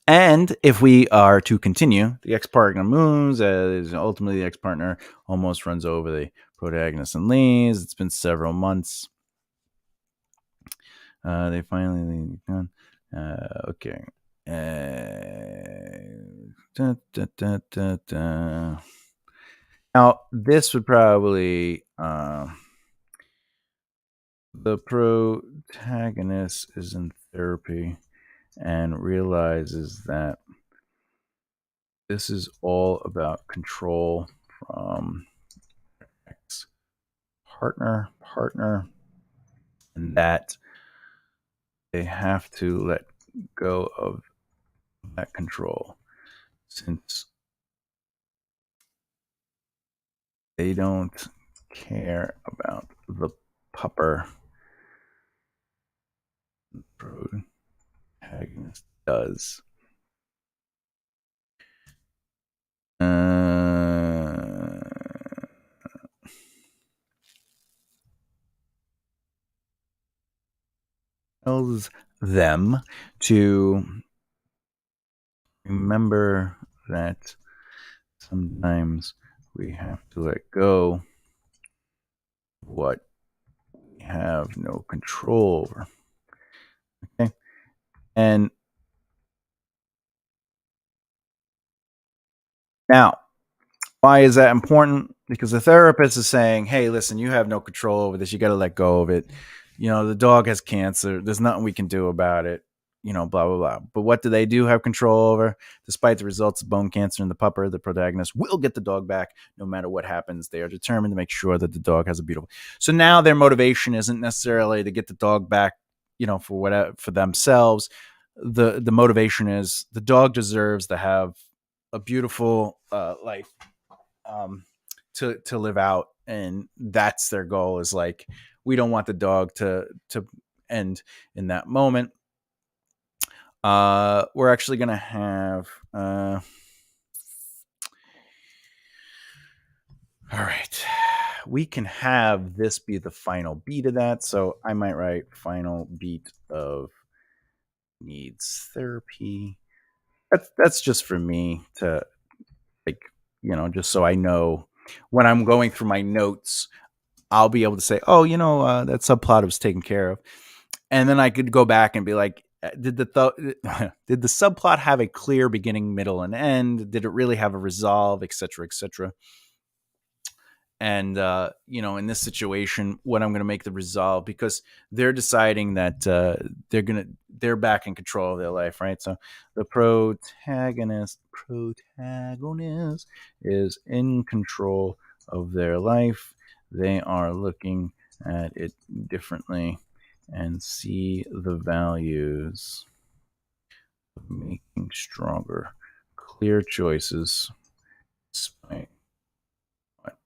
And if we are to continue, the ex-partner moves. Ultimately, the ex-partner almost runs over the protagonist and leaves. It's been several months. They finally leave. Okay. Now, this would probably the protagonist is in therapy and realizes that this is all about control from ex-partner, and that they have to let go of that control since they don't care about the pupper. The protagonist does. Tells them to remember that sometimes we have to let go of what we have no control over. Okay. And now, why is that important? Because the therapist is saying, hey, listen, you have no control over this. You got to let go of it. the dog has cancer. There's nothing we can do about it. Blah, blah, blah. But what do they do have control over? Despite the results of bone cancer in the pupper, the protagonist will get the dog back no matter what happens. They are determined to make sure that the dog has a beautiful. So now their motivation isn't necessarily to get the dog back, for whatever, for themselves. The motivation is the dog deserves to have a beautiful life, to live out, and that's their goal. Is like, we don't want the dog to end in that moment. We're actually gonna have all right, we can have this be the final beat of that. So I might write final beat of needs therapy. That's just for me to, like, just so I know when I'm going through my notes, I'll be able to say, oh, that subplot was taken care of. And then I could go back and be like, did did the subplot have a clear beginning, middle, and end? Did it really have a resolve, etc., etc.? And in this situation, what I'm going to make the resolve, because they're deciding that they're back in control of their life, right? So the protagonist is in control of their life. They are looking at it differently and see the values of making stronger, clear choices despite what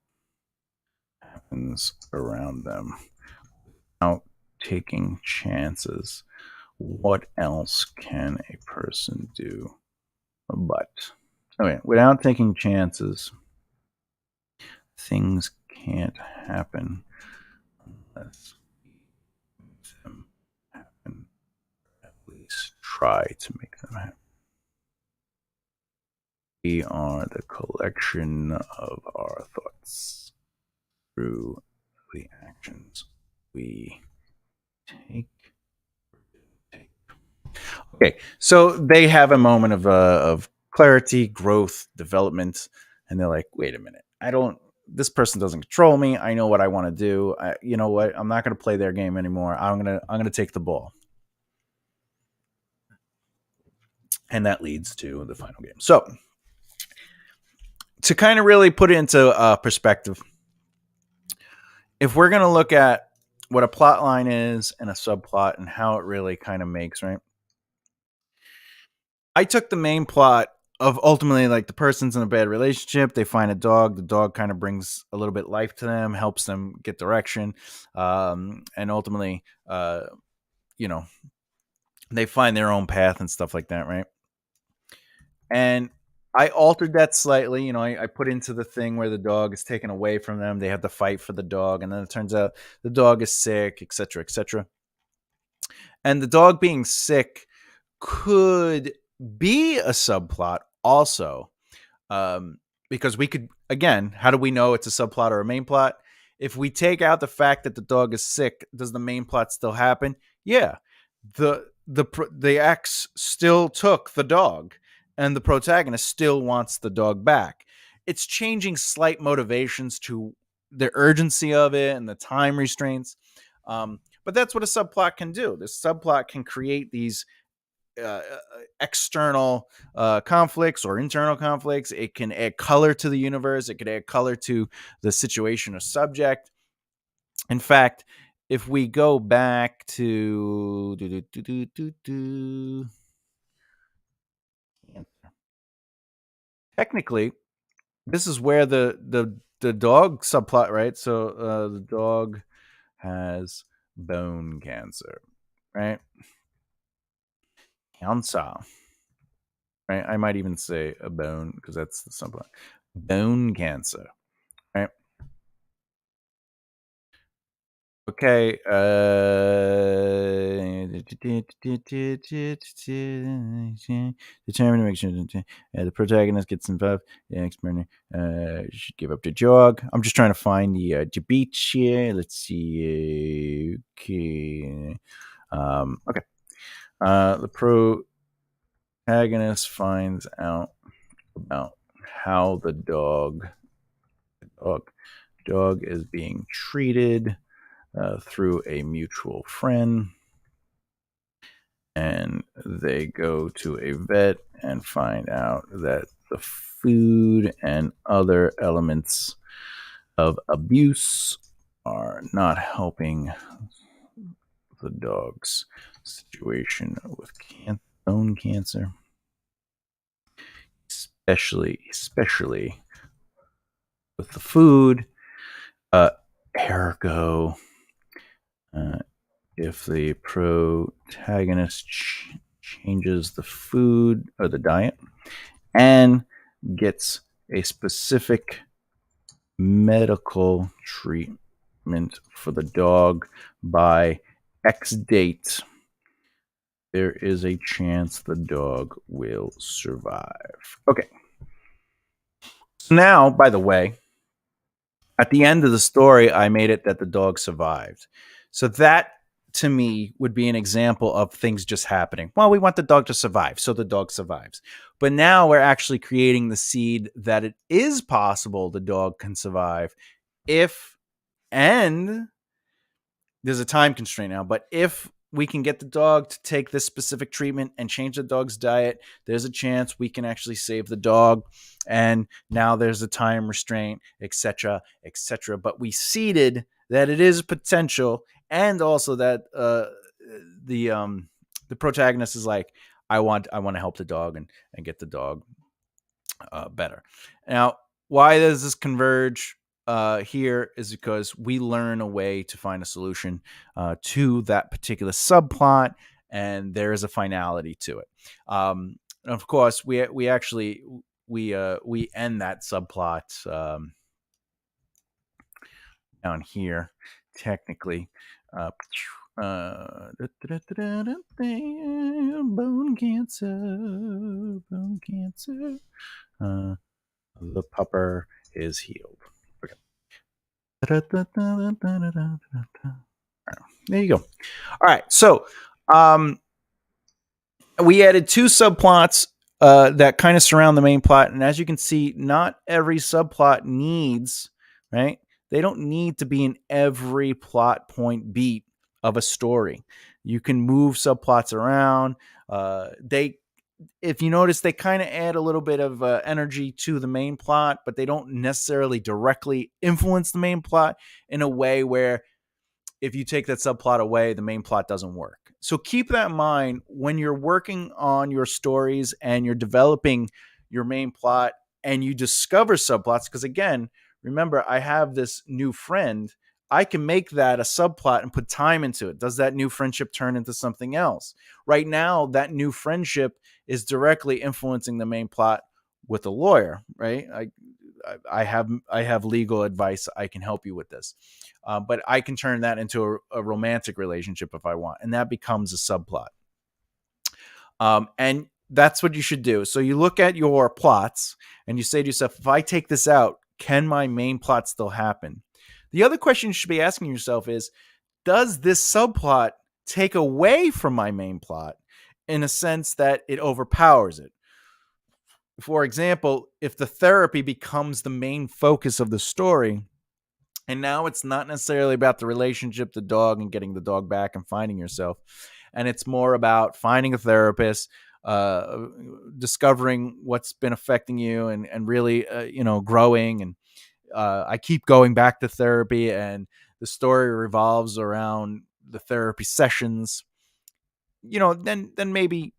happens around them, without taking chances. What else can a person do? But without taking chances, things can't happen unless we make them happen. At least try to make them happen. We are the collection of our thoughts through the actions we take. Okay, so they have a moment of clarity, growth, development, and they're like, "Wait a minute, This person doesn't control me. I know what I want to do. You know what? I'm not going to play their game anymore. I'm gonna take the ball." And that leads to the final game. So, to kind of really put it into perspective, if we're going to look at what a plot line is and a subplot and how it really kind of makes, right? I took the main plot of ultimately, like, the person's in a bad relationship. They find a dog. The dog kind of brings a little bit life to them, helps them get direction. And ultimately, they find their own path and stuff like that, right? And I altered that slightly. I put into the thing where the dog is taken away from them. They have to fight for the dog. And then it turns out the dog is sick, etc., etc. And the dog being sick could be a subplot also. Because we could, again, how do we know it's a subplot or a main plot? If we take out the fact that the dog is sick, does the main plot still happen? Yeah. The ex still took the dog, and the protagonist still wants the dog back. It's changing slight motivations to the urgency of it and the time restraints. But that's what a subplot can do. This subplot can create these external conflicts or internal conflicts. It can add color to the universe. It could add color to the situation or subject. In fact, if we go back to technically, this is where the dog subplot, right? So the dog has bone cancer, right? Cancer. Right? I might even say a bone, because that's the subplot. Bone cancer, right? Okay. Determined to make sure the protagonist gets involved. The next partner should give up the dog. I'm just trying to find the beach here. Let's see. Okay. Okay. The protagonist finds out about how the dog is being treated through a mutual friend. And they go to a vet and find out that the food and other elements of abuse are not helping the dog's situation with bone cancer, especially with the food. Ergo, if the protagonist changes the food or the diet and gets a specific medical treatment for the dog by X date, there is a chance the dog will survive. Okay. So now, by the way, at the end of the story, I made it that the dog survived. So that to me would be an example of things just happening. Well, we want the dog to survive, so the dog survives. But now we're actually creating the seed that it is possible the dog can survive if, and there's a time constraint now, but if we can get the dog to take this specific treatment and change the dog's diet, there's a chance we can actually save the dog. And now there's a time restraint, etc., etc. But we seeded that it is potential, and also that the protagonist is like, I want to help the dog and get the dog better. Now, why does this converge here is because we learn a way to find a solution to that particular subplot, and there is a finality to it. And of course, we actually we end that subplot down here, technically. Bone cancer. The pupper is healed. Okay. There you go. All right. So we added 2 subplots that kind of surround the main plot. And as you can see, not every subplot needs, right? They don't need to be in every plot point beat of a story. You can move subplots around. If you notice, they kind of add a little bit of energy to the main plot, but they don't necessarily directly influence the main plot in a way where if you take that subplot away, the main plot doesn't work. So keep that in mind when you're working on your stories and you're developing your main plot and you discover subplots. Because again, remember, I have this new friend. I can make that a subplot and put time into it. Does that new friendship turn into something else? Right now, that new friendship is directly influencing the main plot with a lawyer, right? I have legal advice. I can help you with this. But I can turn that into a romantic relationship if I want, and that becomes a subplot. And that's what you should do. So you look at your plots and you say to yourself, if I take this out, can my main plot still happen? The other question you should be asking yourself is, does this subplot take away from my main plot in a sense that it overpowers it? For example, if the therapy becomes the main focus of the story, and now it's not necessarily about the relationship, the dog, and getting the dog back and finding yourself. And it's more about finding a therapist, discovering what's been affecting you and really, growing. And I keep going back to therapy, and the story revolves around the therapy sessions. Then maybe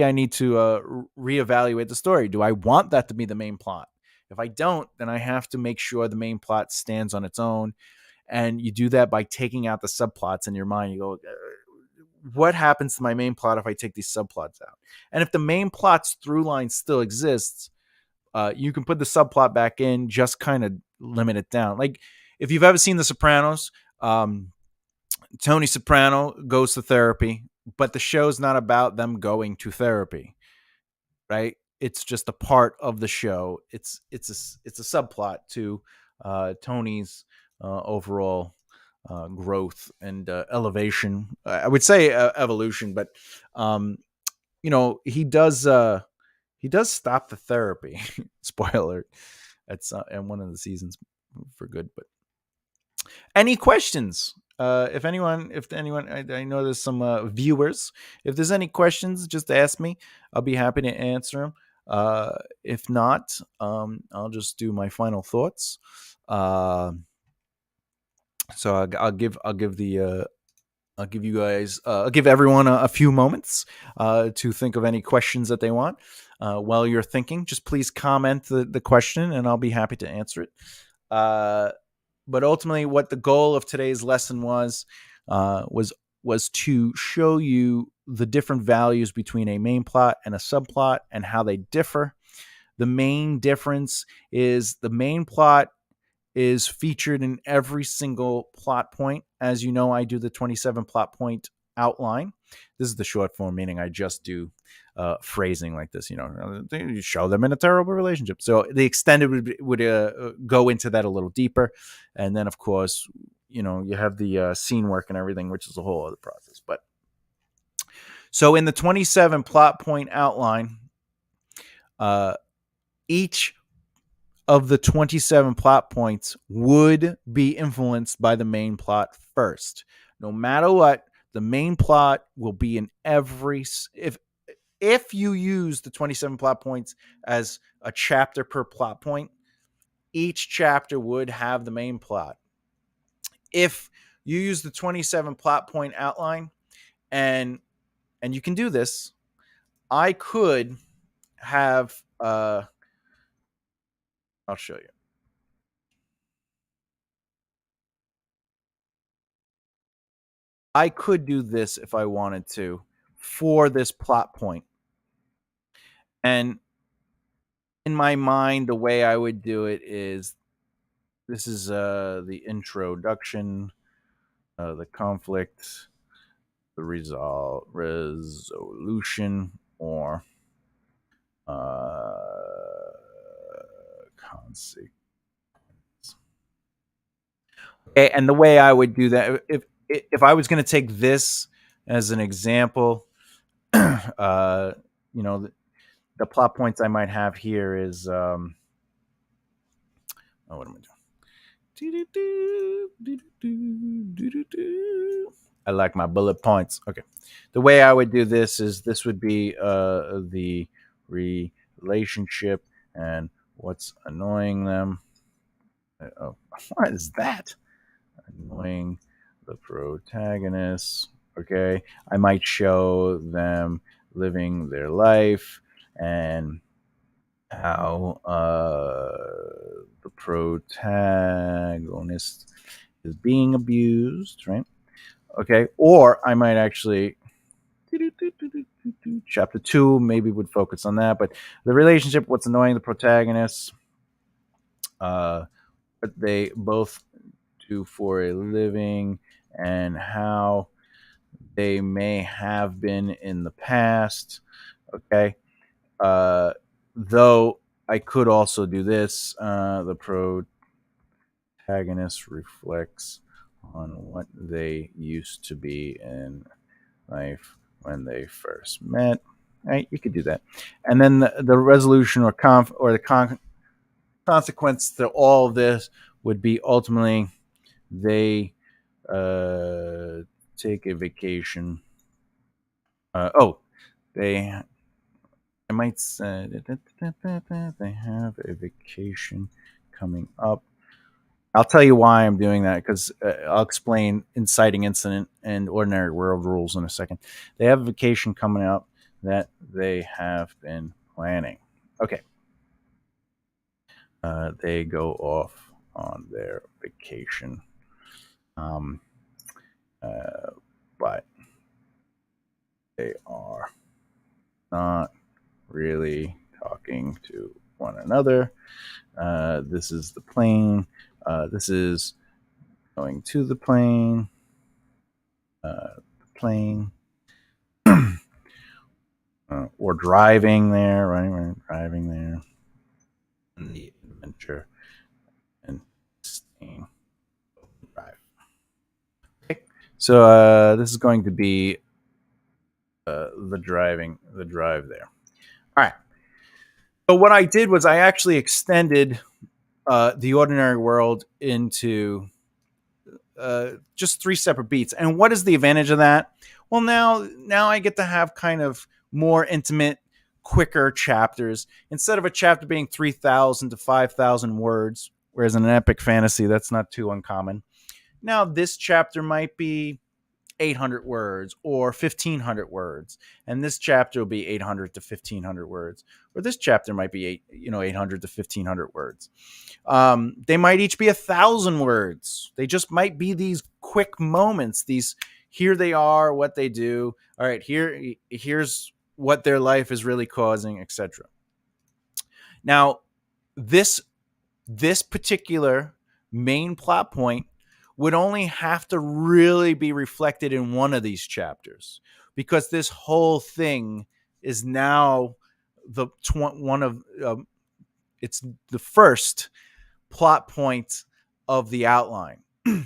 I need to reevaluate the story. Do I want that to be the main plot? If I don't, then I have to make sure the main plot stands on its own. And you do that by taking out the subplots in your mind. You go, what happens to my main plot if I take these subplots out? And if the main plot's through line still exists, you can put the subplot back in, just kind of limit it down. Like if you've ever seen The Sopranos, Tony Soprano goes to therapy, but the show's not about them going to therapy, right? It's just a part of the show. It's a subplot to Tony's overall growth and elevation. I would say evolution, but he does stop the therapy. Spoiler, that's in one of the seasons for good. But any questions if anyone, I know there's some viewers. If there's any questions, just ask me. I'll be happy to answer them. If not, I'll just do my final thoughts. Uh, so I'll give you guys, I'll give everyone a few moments to think of any questions that they want. While you're thinking, just please comment the question, and I'll be happy to answer it. But ultimately, what the goal of today's lesson uh, was was to show you the different values between a main plot and a subplot and how they differ. The main difference is the main plot is featured in every single plot point. As you know, I do the 27 plot point outline. This is the short form, meaning I just do phrasing like this. You show them in a terrible relationship. So the extended would go into that a little deeper, and then of course, you have the scene work and everything, which is a whole other process. But so in the 27 plot point outline, uh, each of the 27 plot points would be influenced by the main plot first. No matter what, the main plot will be in every if you use the 27 plot points as a chapter per plot point, each chapter would have the main plot. If you use the 27 plot point outline, and you can do this, I could have I'll show you. I could do this if I wanted to for this plot point. And in my mind, the way I would do it is this is the introduction, the conflict, the resolution, or consequence. And the way I would do that, if I was going to take this as an example, you know, the plot points I might have here is, oh, what am I doing? I like my bullet points. Okay. The way I would do this is this would be the relationship and what's annoying them. Oh, what is that? Annoying the protagonist. Okay. I might show them living their life and how the protagonist is being abused, right? Okay. Or I might actually chapter 2 maybe would focus on that, but the relationship, what's annoying the protagonists, what they both do for a living, and how they may have been in the past. Okay. Though I could also do this. The protagonist reflects on what they used to be in life when they first met. Right, you could do that, and then the resolution or the consequence to all of this would be ultimately they take a vacation. They I might say they have a vacation coming up. I'll tell you why I'm doing that, because I'll explain inciting incident and ordinary world rules in a second. They have a vacation coming up that they have been planning. Okay. They go off on their vacation. Um, but they are not really talking to one another. This is the plane. This is going to the plane. The plane. Or driving there, right? Driving there. And the adventure and staying. Drive. Okay. So this is going to be the drive there. All right. So what I did was I actually extended the ordinary world into just 3 separate beats. And what is the advantage of that? Well, now I get to have kind of more intimate, quicker chapters instead of a chapter being 3,000 to 5,000 words. Whereas in an epic fantasy, that's not too uncommon. Now this chapter might be 800 words or 1,500 words, and this chapter will be 800 to 1,500 words, or this chapter might be 800 to 1,500 words. They might each be 1,000 words. They just might be these quick moments. These here they are, what they do. All right, here's what their life is really causing, etc. Now, this particular main plot point would only have to really be reflected in one of these chapters, because this whole thing is now it's the first plot point of the outline.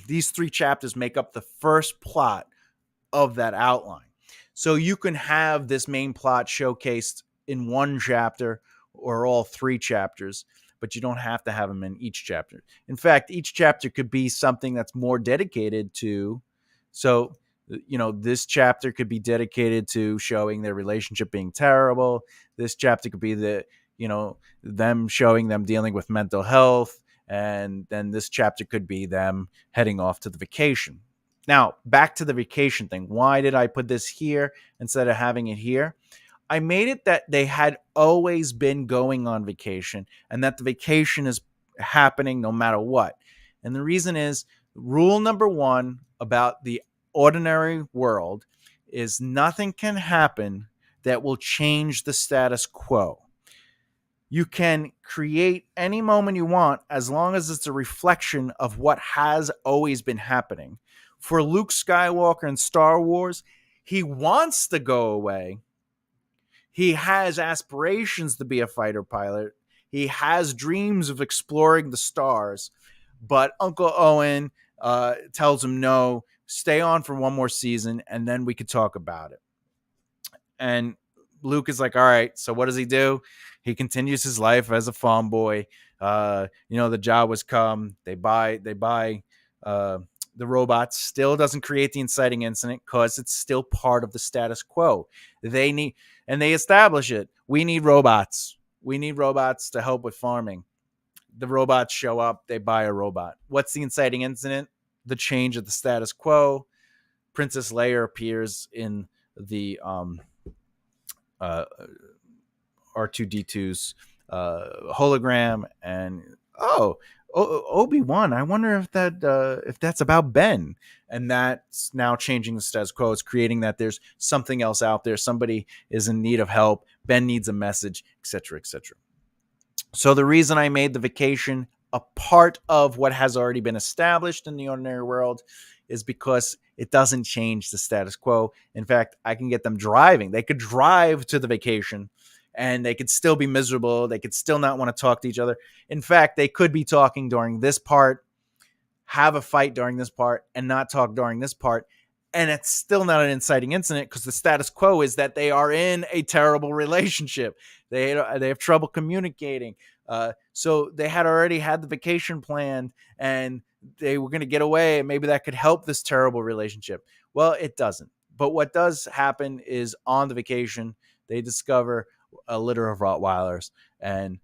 These 3 chapters make up the first plot of that outline. So you can have this main plot showcased in one chapter or all 3 chapters, but you don't have to have them in each chapter. In fact, each chapter could be something that's more dedicated to. So, this chapter could be dedicated to showing their relationship being terrible. This chapter could be them showing them dealing with mental health. And then this chapter could be them heading off to the vacation. Now, back to the vacation thing. Why did I put this here instead of having it here? I made it that they had always been going on vacation and that the vacation is happening no matter what. And the reason is, rule number 1 about the ordinary world is nothing can happen that will change the status quo. You can create any moment you want as long as it's a reflection of what has always been happening. For Luke Skywalker in Star Wars, he wants to go away. He has aspirations to be a fighter pilot. He has dreams of exploring the stars. But Uncle Owen tells him, no, stay on for one more season, and then we could talk about it. And Luke is like, all right, so what does he do? He continues his life as a farm boy. The Jawas come. They buy the robots. Still doesn't create the inciting incident because it's still part of the status quo. They establish it. We need robots. We need robots to help with farming. The robots show up. They buy a robot. What's the inciting incident? The change of the status quo. Princess Leia appears in the R2-D2's hologram, and Obi-Wan, I wonder if that's about Ben, and that's now changing the status quo. It's creating that there's something else out there. Somebody is in need of help. Ben needs a message, etc., etc. So the reason I made the vacation a part of what has already been established in the ordinary world is because it doesn't change the status quo. In fact, I can get them driving. They could drive to the vacation and they could still be miserable. They could still not want to talk to each other. In fact, they could be talking during this part, have a fight during this part, and not talk during this part. And it's still not an inciting incident because the status quo is that they are in a terrible relationship. They have trouble communicating. So they had already had the vacation planned and they were going to get away, and maybe that could help this terrible relationship. Well, it doesn't. But what does happen is on the vacation, they discover a litter of Rottweilers, and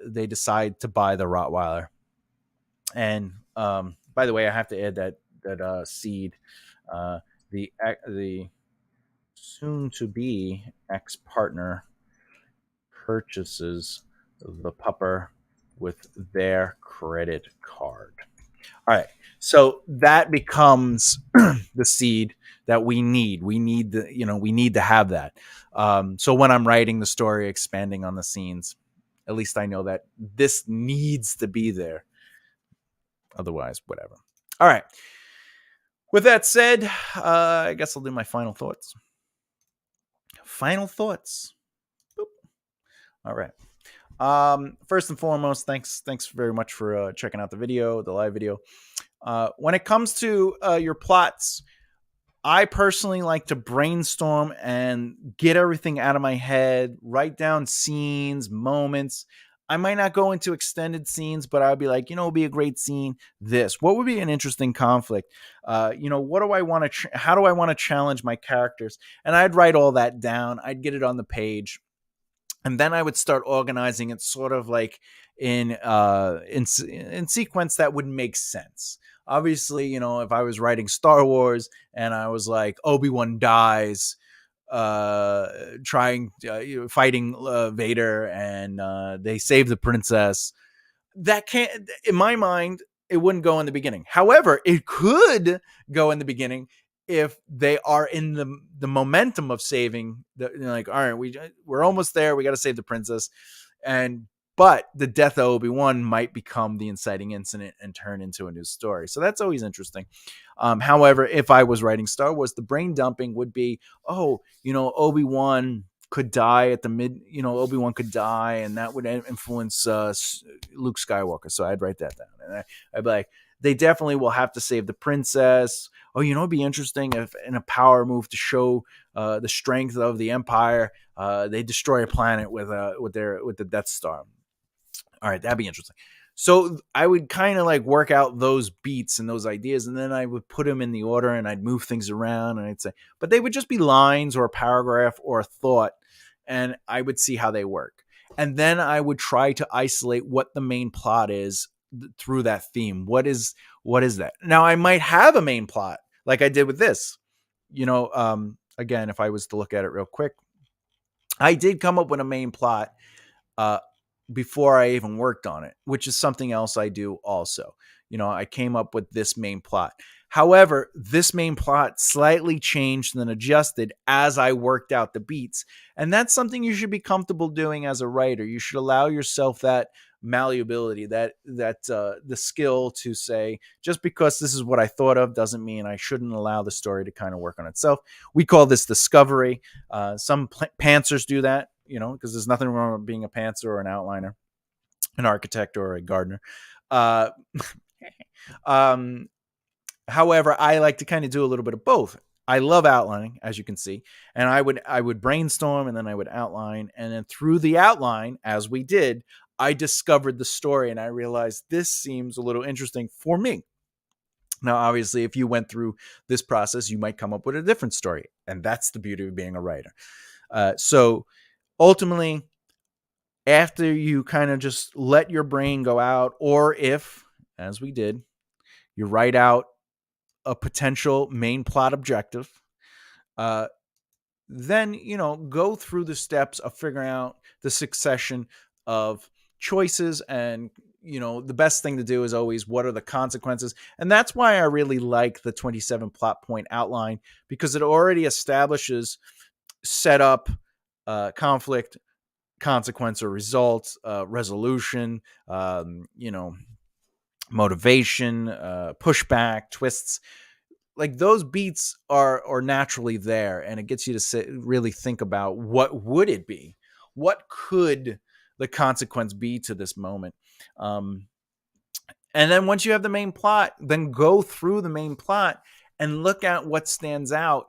they decide to buy the Rottweiler. And by the way, I have to add that seed, the soon-to-be ex-partner purchases the pupper with their credit card. All right, so that becomes the seed that we need. We need to have that. So when I'm writing the story, expanding on the scenes, at least I know that this needs to be there. Otherwise, whatever. All right. With that said, I guess I'll do my final thoughts. Final thoughts. Boop. All right. First and foremost, thanks very much for checking out the live video. When it comes to your plots, I personally like to brainstorm and get everything out of my head, write down scenes, moments. I might not go into extended scenes, but I'll be like, it'd be a great scene. What would be an interesting conflict? What do I want to? How do I want to challenge my characters? And I'd write all that down. I'd get it on the page, and then I would start organizing it sort of like in sequence that would make sense. Obviously, if I was writing Star Wars and I was like Obi-Wan dies trying fighting Vader, and they save the princess, that can't, in my mind, it wouldn't go in the beginning. However, it could go in the beginning if they are in the momentum of saving like, all right, we're almost there, we got to save the princess, and but the death of Obi-Wan might become the inciting incident and turn into a new story. So that's always interesting. However, if I was writing Star Wars, the brain dumping would be, Obi-Wan could die at the Obi-Wan could die, and that would influence Luke Skywalker. So I'd write that down. And I'd be like, they definitely will have to save the princess. Oh, it'd be interesting if in a power move to show the strength of the Empire, they destroy a planet with the Death Star. All right, that'd be interesting. So I would kind of like work out those beats and those ideas, and then I would put them in the order, and I'd move things around, and I'd say, but they would just be lines or a paragraph or a thought, and I would see how they work. And then I would try to isolate what the main plot is through that theme. What is that? Now, I might have a main plot like I did with this. Again, if I was to look at it real quick, I did come up with a main plot before I even worked on it, which is something else I do also. I came up with this main plot. However, this main plot slightly changed and adjusted as I worked out the beats. And that's something you should be comfortable doing as a writer. You should allow yourself that malleability, that the skill to say, just because this is what I thought of doesn't mean I shouldn't allow the story to kind of work on itself. We call this discovery. Some pantsers do that, because there's nothing wrong with being a pantser or an outliner, an architect or a gardener. However, I like to kind of do a little bit of both. I love outlining, as you can see, and I would brainstorm, and then I would outline, and then through the outline, as we did, I discovered the story, and I realized this seems a little interesting for me. Now, obviously, if you went through this process, you might come up with a different story, and that's the beauty of being a writer. So ultimately, after you kind of just let your brain go out, or if, as we did, you write out a potential main plot objective, then, go through the steps of figuring out the succession of choices. And, the best thing to do is always, what are the consequences? And that's why I really like the 27 plot point outline, because it already establishes setup, conflict, consequence or result, resolution, motivation, pushback, twists. Like, those beats are naturally there, and it gets you to really think about, what would it be? What could the consequence be to this moment? And then once you have the main plot, then go through the main plot and look at what stands out.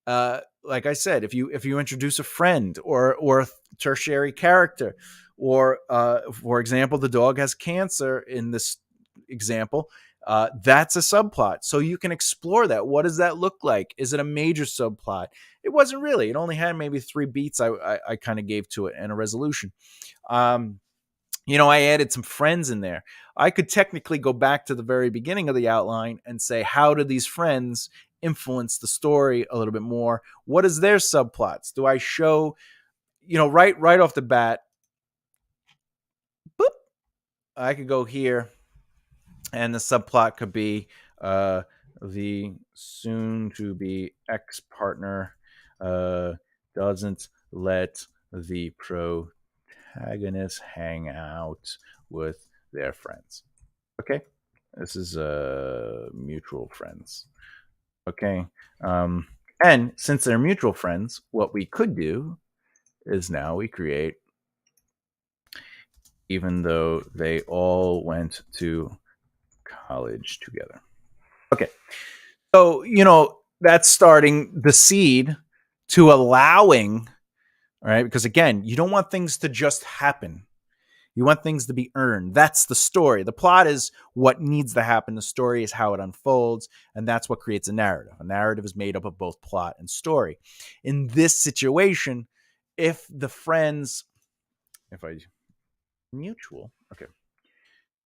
Like I said, if you introduce a friend or a tertiary character, or for example, the dog has cancer in this example, that's a subplot. So you can explore that. What does that look like? Is it a major subplot? It wasn't really. It only had maybe 3 beats I kind of gave to it, and a resolution. I added some friends in there. I could technically go back to the very beginning of the outline and say, how do these friends influence the story a little bit more? What is their subplots? Do I show, right off the bat, boop, I could go here, and the subplot could be the soon-to-be ex-partner doesn't let the protagonists hang out with their friends. Okay, this is mutual friends. Okay, and since they're mutual friends, what we could do is now we create, even though they all went to college together. Okay, so that's starting the seed to allowing, all right, because again, you don't want things to just happen. You want things to be earned. That's the story. The plot is what needs to happen. The story is how it unfolds, and that's what creates a narrative. A narrative is made up of both plot and story. In this situation, if the friends, if I mutual, okay.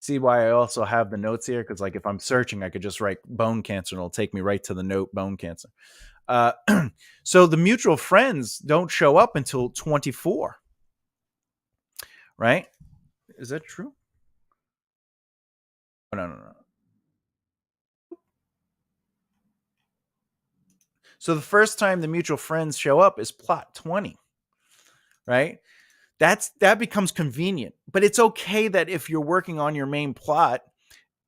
See why I also have the notes here? Because like if I'm searching, I could just write bone cancer and it'll take me right to the note bone cancer. Uh, so the mutual friends don't show up until 24, right? Is that true? Oh, no, no, no. So the first time the mutual friends show up is plot 20, right? That becomes convenient. But it's okay that if you're working on your main plot,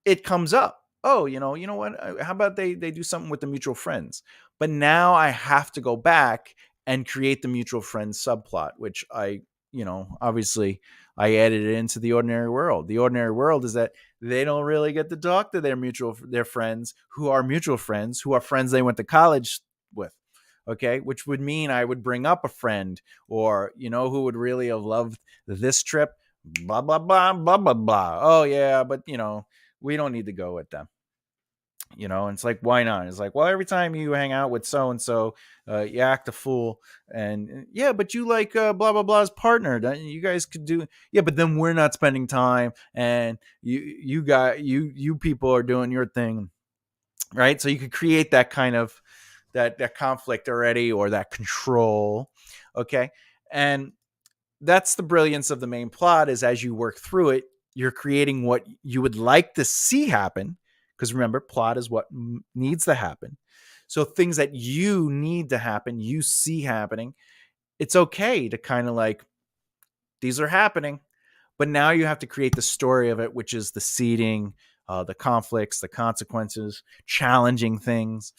it comes up. Oh, you know what? How about they do something with the mutual friends? But now I have to go back and create the mutual friends subplot, which obviously I added it into the ordinary world. The ordinary world is that they don't really get to talk to their friends who are mutual friends, who are friends they went to college with. Okay, which would mean I would bring up a friend, or who would really have loved this trip, blah blah blah blah blah blah. Oh yeah, but we don't need to go with them. And it's like, why not? It's like, well, every time you hang out with so and so, you act a fool, and yeah, but you like blah blah blah's partner. You guys could do, yeah, but then we're not spending time, and you people are doing your thing, right? So you could create that kind of that conflict already, or that control, okay, and that's the brilliance of the main plot. Is as you work through it, you're creating what you would like to see happen, because remember, plot is what needs to happen. So things that you need to happen, you see happening, it's okay to kind of like, these are happening, but now you have to create the story of it, which is the seeding, the conflicts, the consequences, challenging things,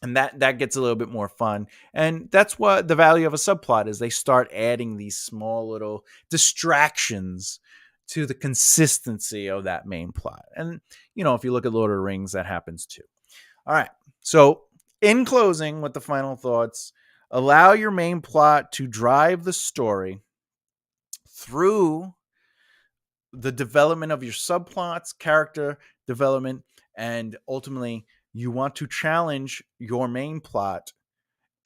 and that gets a little bit more fun. And that's what the value of a subplot is. They start adding these small little distractions to the consistency of that main plot. And if you look at Lord of the Rings, that happens too. All right, so in closing, with the final thoughts, allow your main plot to drive the story through the development of your subplots, character development, and ultimately you want to challenge your main plot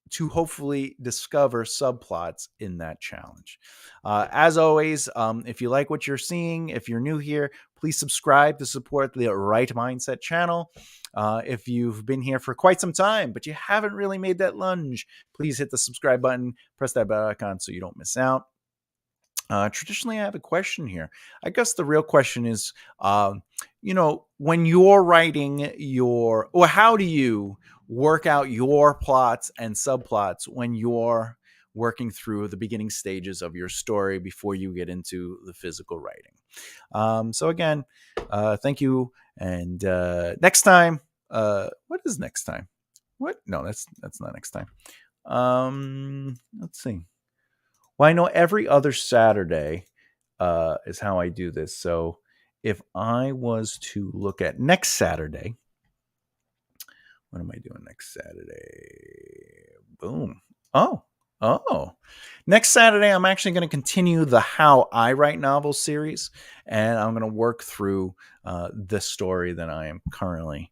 to hopefully discover subplots in that challenge. As always, if you like what you're seeing, if you're new here, please subscribe to support the Right Mindset channel. If you've been here for quite some time, but you haven't really made that lunge, please hit the subscribe button, press that bell icon so you don't miss out. Traditionally, I have a question here. I guess the real question is, when you're writing or how do you work out your plots and subplots when you're working through the beginning stages of your story before you get into the physical writing? So again, thank you. And next time, what is next time? What? No, that's not next time. Let's see. Well, I know every other Saturday is how I do this. So if I was to look at next Saturday, what am I doing next Saturday? Boom. Oh. Next Saturday, I'm actually going to continue the How I Write Novels series, and I'm going to work through the story that I am currently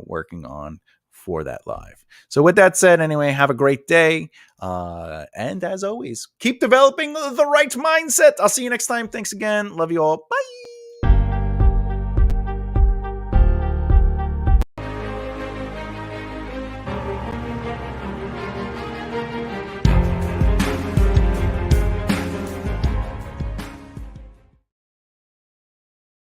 working on for that live. So with that said, anyway, have a great day. And as always, keep developing the right mindset. I'll see you next time. Thanks again. Love you all. Bye.